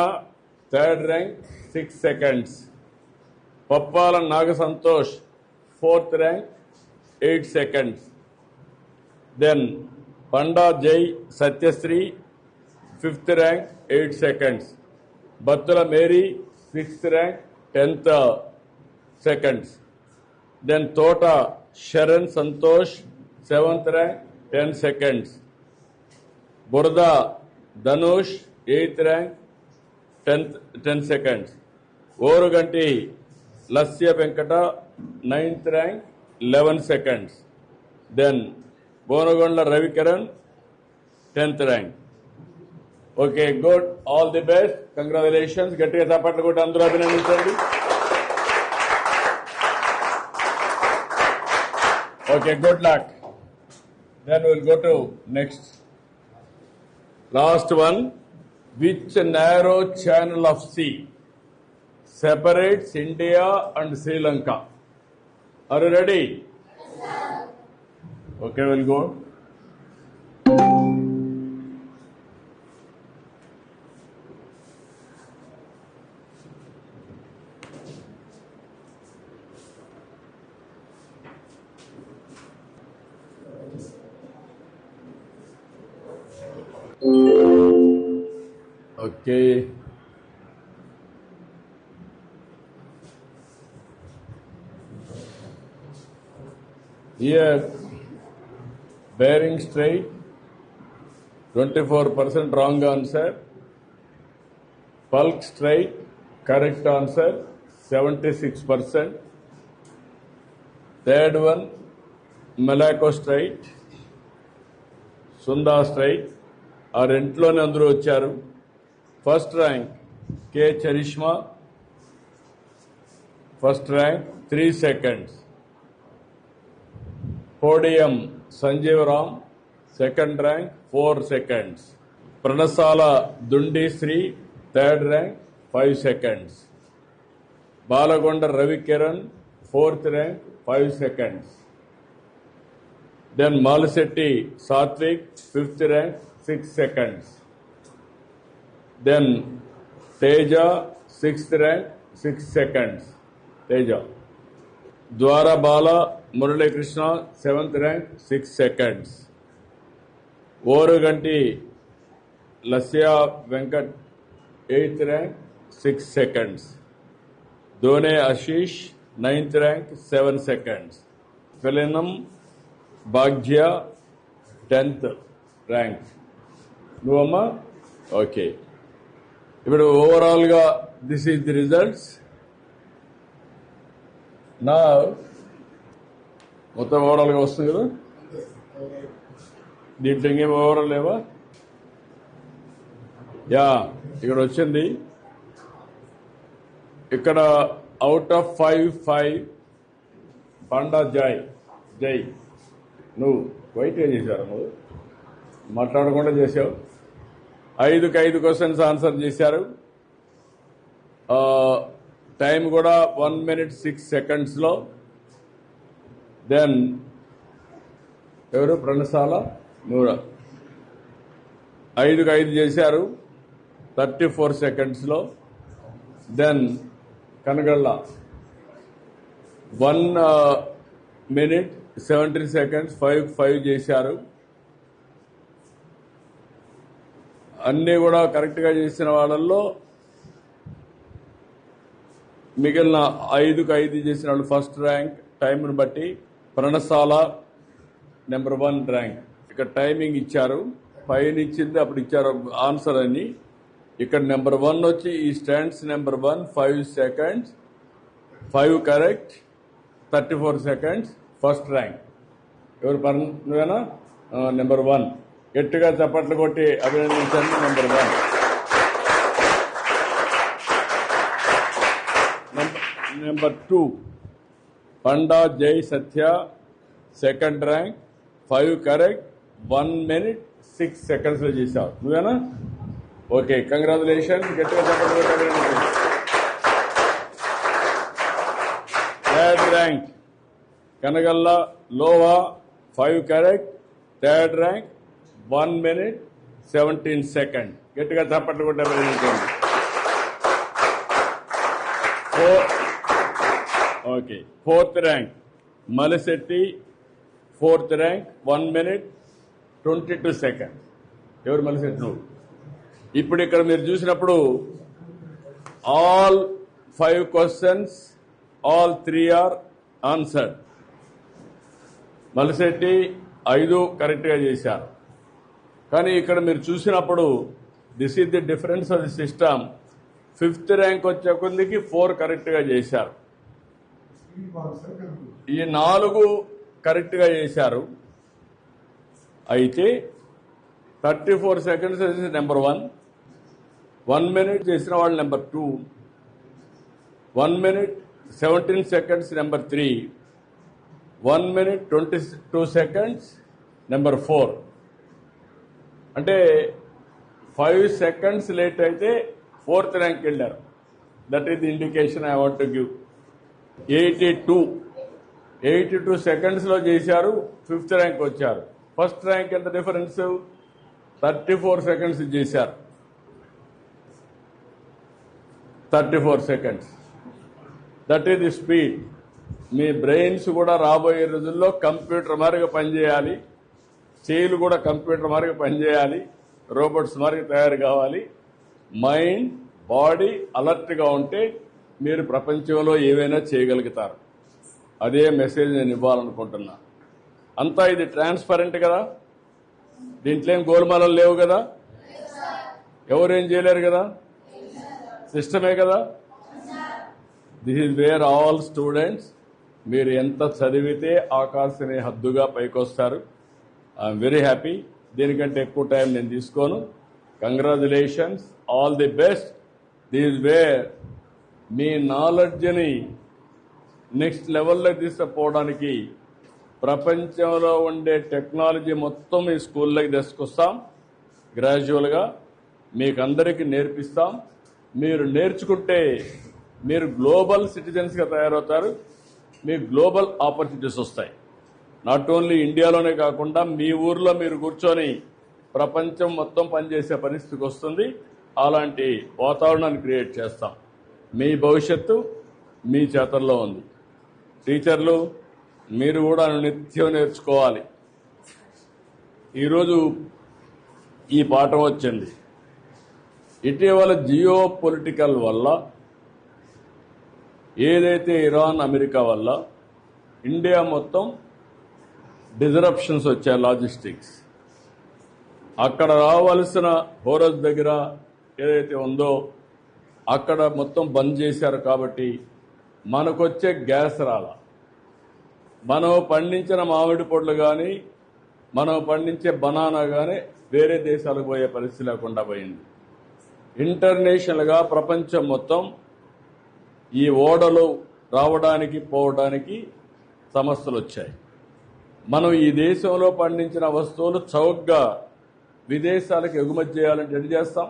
3rd rank 6 seconds. Pappala Naga Santosh 4th rank 8 seconds. Then Panda Jai Satyasri 5th rank 8 seconds. Battula Mary 6th rank 10th seconds. Then తోట Sharan Santosh 7th rank 10 seconds. Burada Dhanush 8th rank 10 seconds. Oruganti Lasya Venkata 9th rank 11 seconds. Then Bonagonda Ravikiran 10th rank. Okay, good, all the best, congratulations. గట్టిగా చప్పట్లు కొట్టి అందరూ అభినందించండి. Okay, good luck. Then we'll go to next. Last one, which narrow channel of sea separates India and Sri Lanka? Are you ready? Okay, we'll go. Okay. Here, Bering Strait, 24% wrong answer. Palk Strait, correct answer, 76%. Third one, Malacca Strait, Sunda Strait, ఆ రెంట్లోనే అందరూ వచ్చారు. First rank K Charishma, first rank 3 seconds. Podium Sanjeev Ram, second rank 4 seconds. Pranasala Dundi Sri, third rank 5 seconds. Balagonda Ravikiran, fourth rank 5 seconds. Then Malisetti Satvik, 5th rank, 6 seconds. Then Teja, 6th rank, 6 seconds. Teja. Dwara Bala Murali Krishna, 7th rank, 6 seconds. Oruganti Lasya Venkat, 8th rank, 6 seconds. Done Ashish, 9th rank, 7 seconds. Felinam Bhagya, 10th rank. నువ్వమ్మా okay. ఇప్పుడు ఓవరాల్గా this is the results. నా మొత్తం ఓవరాల్గా వస్తుంది కదా, దీంట్లో ఇంకేం ఓవరాల్ లేవా? యా, ఇక్కడ వచ్చింది. ఇక్కడ అవుట్ ఆఫ్ 5 పండా జై నువ్వు వైట్ ఏం చేశారు? నువ్వు మాట్లాడకుండా చేసావు. 5 క్వశ్చన్స్ ఆన్సర్ చేశారు. టైం కూడా 1 minute 6 seconds లో. దెన్ ఎవరు? ప్రణసాల నూరా 5 చేశారు 34 seconds లో. దెన్ కనగళ్ళ 1 minute 17 seconds 5 చేశారు. అన్నీ కూడా కరెక్ట్గా చేసిన వాళ్ళల్లో మిగిలిన 5 చేసిన వాళ్ళు ఫస్ట్ ర్యాంక్ టైంను బట్టి. ప్రణసాల నెంబర్ 1 ర్యాంక్. ఇక్కడ టైమింగ్ ఇచ్చారు, పైన ఇచ్చింది అప్పుడు ఇచ్చారు ఆన్సర్ అని. ఇక్కడ నెంబర్ 1 వచ్చి ఈ stands number 1 5 seconds, 5 correct, 34 seconds first rank. ఎవరు? నువ్వేనా? నెంబర్ 1. గట్టిగా చప్పట్లు కొట్టి అభినందించండి. Number 1. Number 2 Panda Jai Satya, second rank, 5 correct, 1 minute 6 seconds లో చేశావు. నువ్వేనా? Okay, congratulation. గట్టిగా చప్పట్లు కొట్టి అభినందించండి. Third rank Kanagalla Lova, 5 correct, third rank, 1 minute 17 seconds. గట్టిగా చప్పట్లు కొట్టి అభినందించండి. Okay, fourth rank Malisetti, fourth rank, 1 minute 22 seconds. ఎవరు? మలిశెట్టి నువ్వు. ఇప్పుడు ఇక్కడ మీరు చూసినప్పుడు all 5 questions, all 3 are answered. Malisetti 5 కరెక్ట్గా చేశారు. కానీ ఇక్కడ మీరు చూసినప్పుడు this is the difference of the system. 5th rank వచ్చే కొద్దికి 4 కరెక్ట్గా చేశారు. ఈ 4 కరెక్ట్గా చేశారు. అయితే 34 seconds నెంబర్ 1, 1 minute చేసిన వాళ్ళు number 2, 1 minute 17 seconds number 3, 1 minute 22 seconds number 4. అంటే 5 seconds లేట్ అయితే 4th ర్యాంక్ వెళ్ళారు. That is the indication I want to give. 82 seconds లో చేశారు, 5th ర్యాంక్ వచ్చారు. ఫస్ట్ ర్యాంక్ ఎంత డిఫరెన్స్? 34 seconds చేశారు. 34 seconds. That is the speed. Me brains కూడా రాబోయే రోజుల్లో కంప్యూటర్ మారిగా పనిచేయాలి, చేతులు కూడా కంప్యూటర్ మారిగా పనిచేయాలి, రోబోట్స్ మారిగా తయారు కావాలి. మైండ్ బాడీ అలర్ట్గా ఉంటే మీరు ప్రపంచంలో ఏవైనా చేయగలుగుతారు. అదే మెసేజ్ నేను ఇవ్వాలనుకుంటున్నా. అంతా ఇది ట్రాన్స్పరెంట్ కదా, దీంట్లో ఏం గోల్మాలలు లేవు కదా, ఎవరేం చేయలేరు కదా, సిస్టమే కదా. This is where all students, మీరు ఎంత చదివితే ఆకాశనే హద్దుగా పైకొస్తారు. I'm very happy. దీనికంటే ఎక్కువ టైం నేను తీసుకోను. Congratulations, all the best. This is where మీ నాలెడ్జ్ని నెక్స్ట్ లెవెల్లో తీసుకుపోవడానికి ప్రపంచంలో ఉండే టెక్నాలజీ మొత్తం ఈ స్కూల్లోకి తీసుకొస్తాం. గ్రాడ్యువల్గా మీకు అందరికీ నేర్పిస్తాం. మీరు నేర్చుకుంటే మీరు గ్లోబల్ సిటిజన్స్గా తయారవుతారు. మీకు గ్లోబల్ ఆపర్చునిటీస్ వస్తాయి. నాట్ ఓన్లీ ఇండియాలోనే కాకుండా మీ ఊర్లో మీరు కూర్చొని ప్రపంచం మొత్తం పనిచేసే పరిస్థితికి వస్తుంది. అలాంటి వాతావరణాన్ని క్రియేట్ చేస్తాం. మీ భవిష్యత్తు మీ చేతల్లో ఉంది. టీచర్లు మీరు కూడా నిత్యం నేర్చుకోవాలి. ఈరోజు ఈ పాఠం వచ్చింది. ఇటీవల జియో పొలిటికల్ వల్ల ఏదైతే ఇరాన్ అమెరికా వల్ల ఇండియా మొత్తం డిజరప్షన్స్ వచ్చాయి. లాజిస్టిక్స్ అక్కడ రావాల్సిన హోరస్ దగ్గర ఏదైతే ఉందో అక్కడ మొత్తం బంద్ చేశారు. కాబట్టి మనకొచ్చే గ్యాస్ రాల. మనం పండించిన మామిడి పొడ్లు కానీ మనం పండించే బనానా కానీ వేరే దేశాలకు పోయే పరిస్థితి లేకుండా పోయింది. ఇంటర్నేషనల్గా ప్రపంచం మొత్తం ఈ ఓడలు రావడానికి పోవడానికి సమస్యలు వచ్చాయి. మనం ఈ దేశంలో పండించిన వస్తువులు చౌకగా విదేశాలకు ఎగుమతి చేయాలంటే ఎటు చేస్తాం?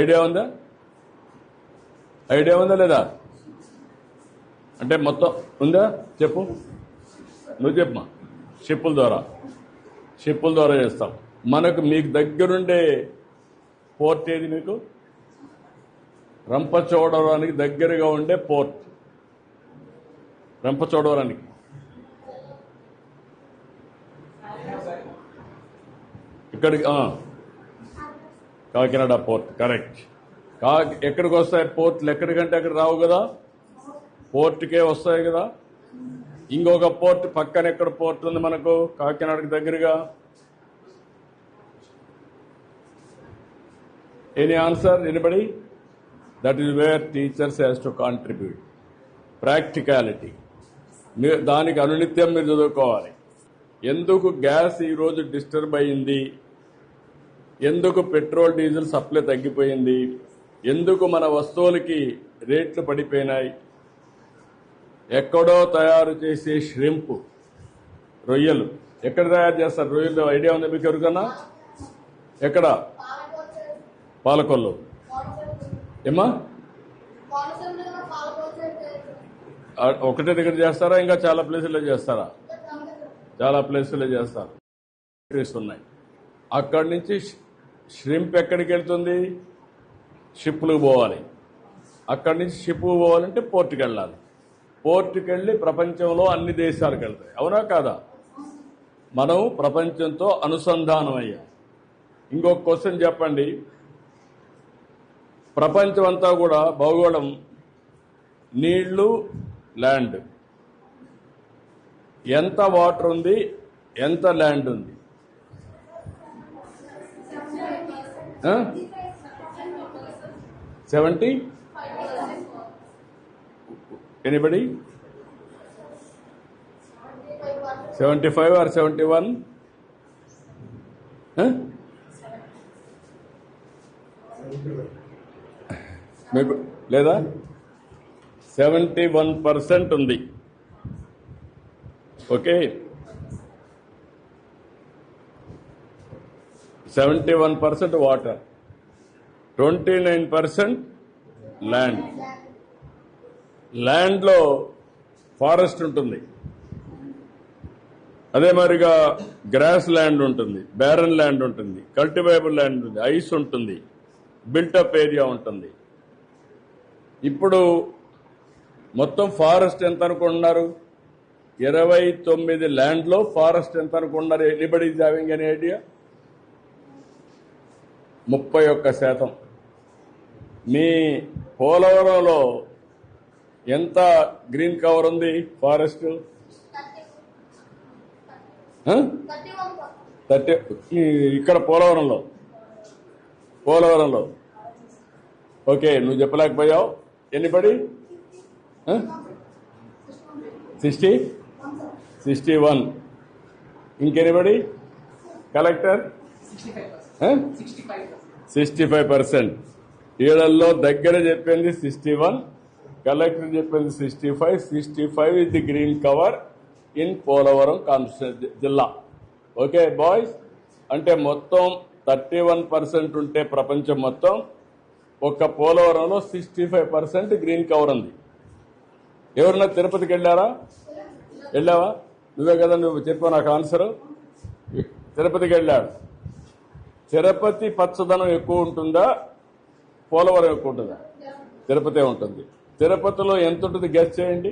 ఐడియా ఉందా? ఐడియా ఉందా లేదా? అంటే మొత్తం ఉందా? చెప్పు, నువ్వు చెప్పమా. షిప్పుల ద్వారా చేస్తాం. మనకు మీకు దగ్గరుండే పోర్ట్ ఏది? మీకు రంపచోడవరానికి దగ్గరగా ఉండే పోర్ట్ రంపచోడవరానికి ఇక్కడికి కాకినాడ పోర్ట్. కరెక్ట్. ఎక్కడికి వస్తాయి పోర్ట్లు? ఎక్కడికంటే అక్కడ రావు కదా, పోర్టుకే వస్తాయి కదా. ఇంకొక పోర్ట్ పక్కన ఎక్కడ పోర్ట్ ఉంది మనకు కాకినాడకి దగ్గరగా? Any answer? Anybody? That is where teachers has to contribute. Practicality దానికి అనునిత్యం మీరు చదువుకోవాలి. ఎందుకు గ్యాస్ ఈరోజు డిస్టర్బ్ అయింది? ఎందుకు పెట్రోల్ డీజిల్ సప్లై తగ్గిపోయింది? ఎందుకు మన వస్తువులకి రేట్లు పడిపోయినాయి? ఎక్కడో తయారు చేసే ష్రింప్, రొయ్యలు ఎక్కడ తయారు చేస్తారు? రొయ్యలు ఐడియా ఉంది మీకు ఎవరికన్నా? ఎక్కడ? పాలకొల్లు. ఏమా ఒకటే దగ్గర చేస్తారా? ఇంకా చాలా ప్లేసుల్లో చేస్తారా? చాలా ప్లేసుల్లో చేస్తారు. ఉన్నాయి. అక్కడి నుంచి ష్రింప్ ఎక్కడికి వెళ్తుంది? షిప్లకు పోవాలి. అక్కడి నుంచి షిప్కు పోవాలంటే పోర్టుకి వెళ్ళాలి. పోర్టుకి వెళ్ళి ప్రపంచంలో అన్ని దేశాలకు వెళ్తాయి. అవునా కాదా? మనం ప్రపంచంతో అనుసంధానం అయ్యాం. ఇంకొక క్వశ్చన్ చెప్పండి. ప్రపంచం అంతా కూడా భౌగోళం నీళ్లు, ల్యాండ్. ఎంత వాటర్ ఉంది, ఎంత ల్యాండ్ ఉంది? 70? ఎనీబడి? 75 or 71? మీకు లేదా? 71% ఉంది. ఓకే. 71% water, 29% land. ల్యాండ్లో ఫారెస్ట్ ఉంటుంది, అదే మరిగా గ్రాస్ ల్యాండ్ ఉంటుంది, బ్యారన్ ల్యాండ్ ఉంటుంది, కల్టివేబుల్ ల్యాండ్ ఉంటుంది, ఐస్ ఉంటుంది, బిల్టప్ ఏరియా ఉంటుంది. ఇప్పుడు మొత్తం ఫారెస్ట్ ఎంత అనుకుంటున్నారు? 29 ల్యాండ్లో ఫారెస్ట్ ఎంత అనుకుంటున్నారు? Anybody is having any idea? 31%. మీ పోలవరంలో ఎంత గ్రీన్ కవర్ ఉంది ఫారెస్ట్? 30. ఇక్కడ పోలవరంలో ఓకే, నువ్వు చెప్పలేకపోయావు. ఎన్నిపడి 61. ఇంకెనిబడి? కలెక్టర్ 65%. ఈడల్లో దగ్గర చెప్పింది 61, కలెక్టర్ చెప్పింది 65. 65 is the green cover in Polavaram constituency జిల్లా. ఓకే బాయ్స్, అంటే మొత్తం 31% ఉంటే ప్రపంచం మొత్తం, ఒక్క పోలవరంలో 65% గ్రీన్ కవర్ ఉంది. ఎవరన్నా తిరుపతికి వెళ్ళావా? నువ్వే కదా, నువ్వు చెప్పావు నాకు ఆన్సర్. తిరుపతికి వెళ్ళాడు. తిరుపతి పచ్చదనం ఎక్కువ ఉంటుందా, పోలవరం ఎక్కువ ఉంటుందా? తిరుపతి ఉంటుంది. తిరుపతిలో ఎంత ఉంటుంది గెస్ చేయండి?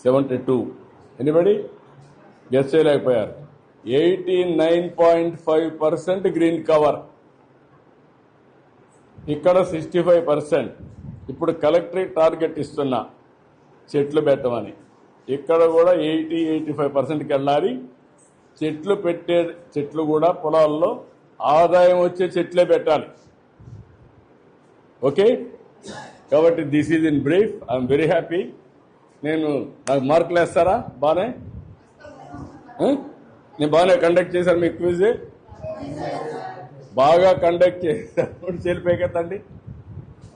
72. ఎనిబడి గెస్ చేయలేకపోయారు. 89.5% గ్రీన్ కవర్. ఇక్కడ 65%. ఇప్పుడు కలెక్టరేట్ టార్గెట్ ఇస్తున్నా చెట్లు పెట్టమని. ఇక్కడ కూడా 80-85%కి వెళ్ళాలి. చెట్లు కూడా పొలాల్లో ఆదాయం వచ్చే చెట్లే పెట్టాలి. ఓకే, కాబట్టి this is in brief. I'm very happy. నాకు మార్కులు వేస్తారా? నేను బాగానే కండక్ట్ చేశాను. మీ క్విజ్ బాగా కండక్ట్ చేశాను, చేలిపైకెత్తండి.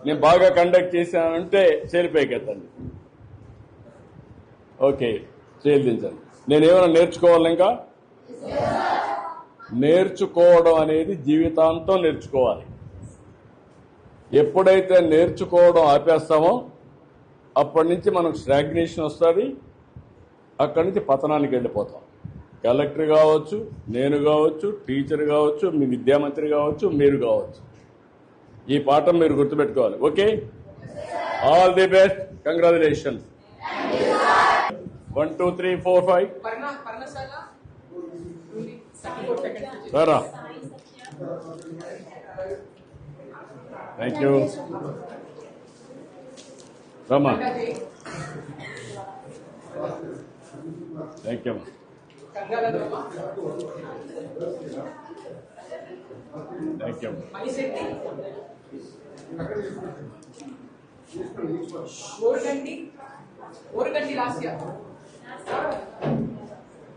నేను బాగా కండక్ట్ చేశానంటే చేలిపైకెత్తండి. ఓకే, చేయించండి. నేనేమైనా నేర్చుకోవాలి ఇంకా? నేర్చుకోవడం అనేది జీవితాంతం నేర్చుకోవాలి. ఎప్పుడైతే నేర్చుకోవడం ఆపేస్తామో అప్పటి నుంచి మనకు స్టాగ్నేషన్ వస్తుంది. అక్కడి నుంచి పతనానికి వెళ్ళిపోతాం. కలెక్టర్ కావచ్చు, నేను కావచ్చు, టీచర్ కావచ్చు, మీ విద్యామంత్రి కావచ్చు, మీరు కావచ్చు. ఈ పాఠం మీరు గుర్తుపెట్టుకోవాలి. Okay, all the best, congratulations. 1 2 3 4 5 సరా. Thank you Rama. Thank you. Thank you.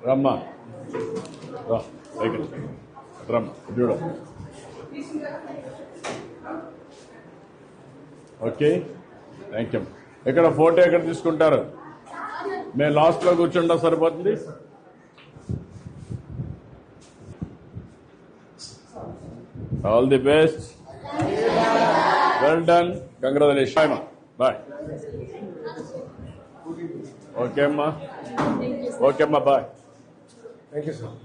రమ్మా, రమ్మ చూడ. Okay, thank you. ఎక్కడ ఫోటో ఎక్కడ తీసుకుంటారు? మేము లాస్ట్లో కూర్చుంటా సరిపోతుంది. All the best, well done, congratulation. Bye. Okay అమ్మా, బాయ్. Thank you sir.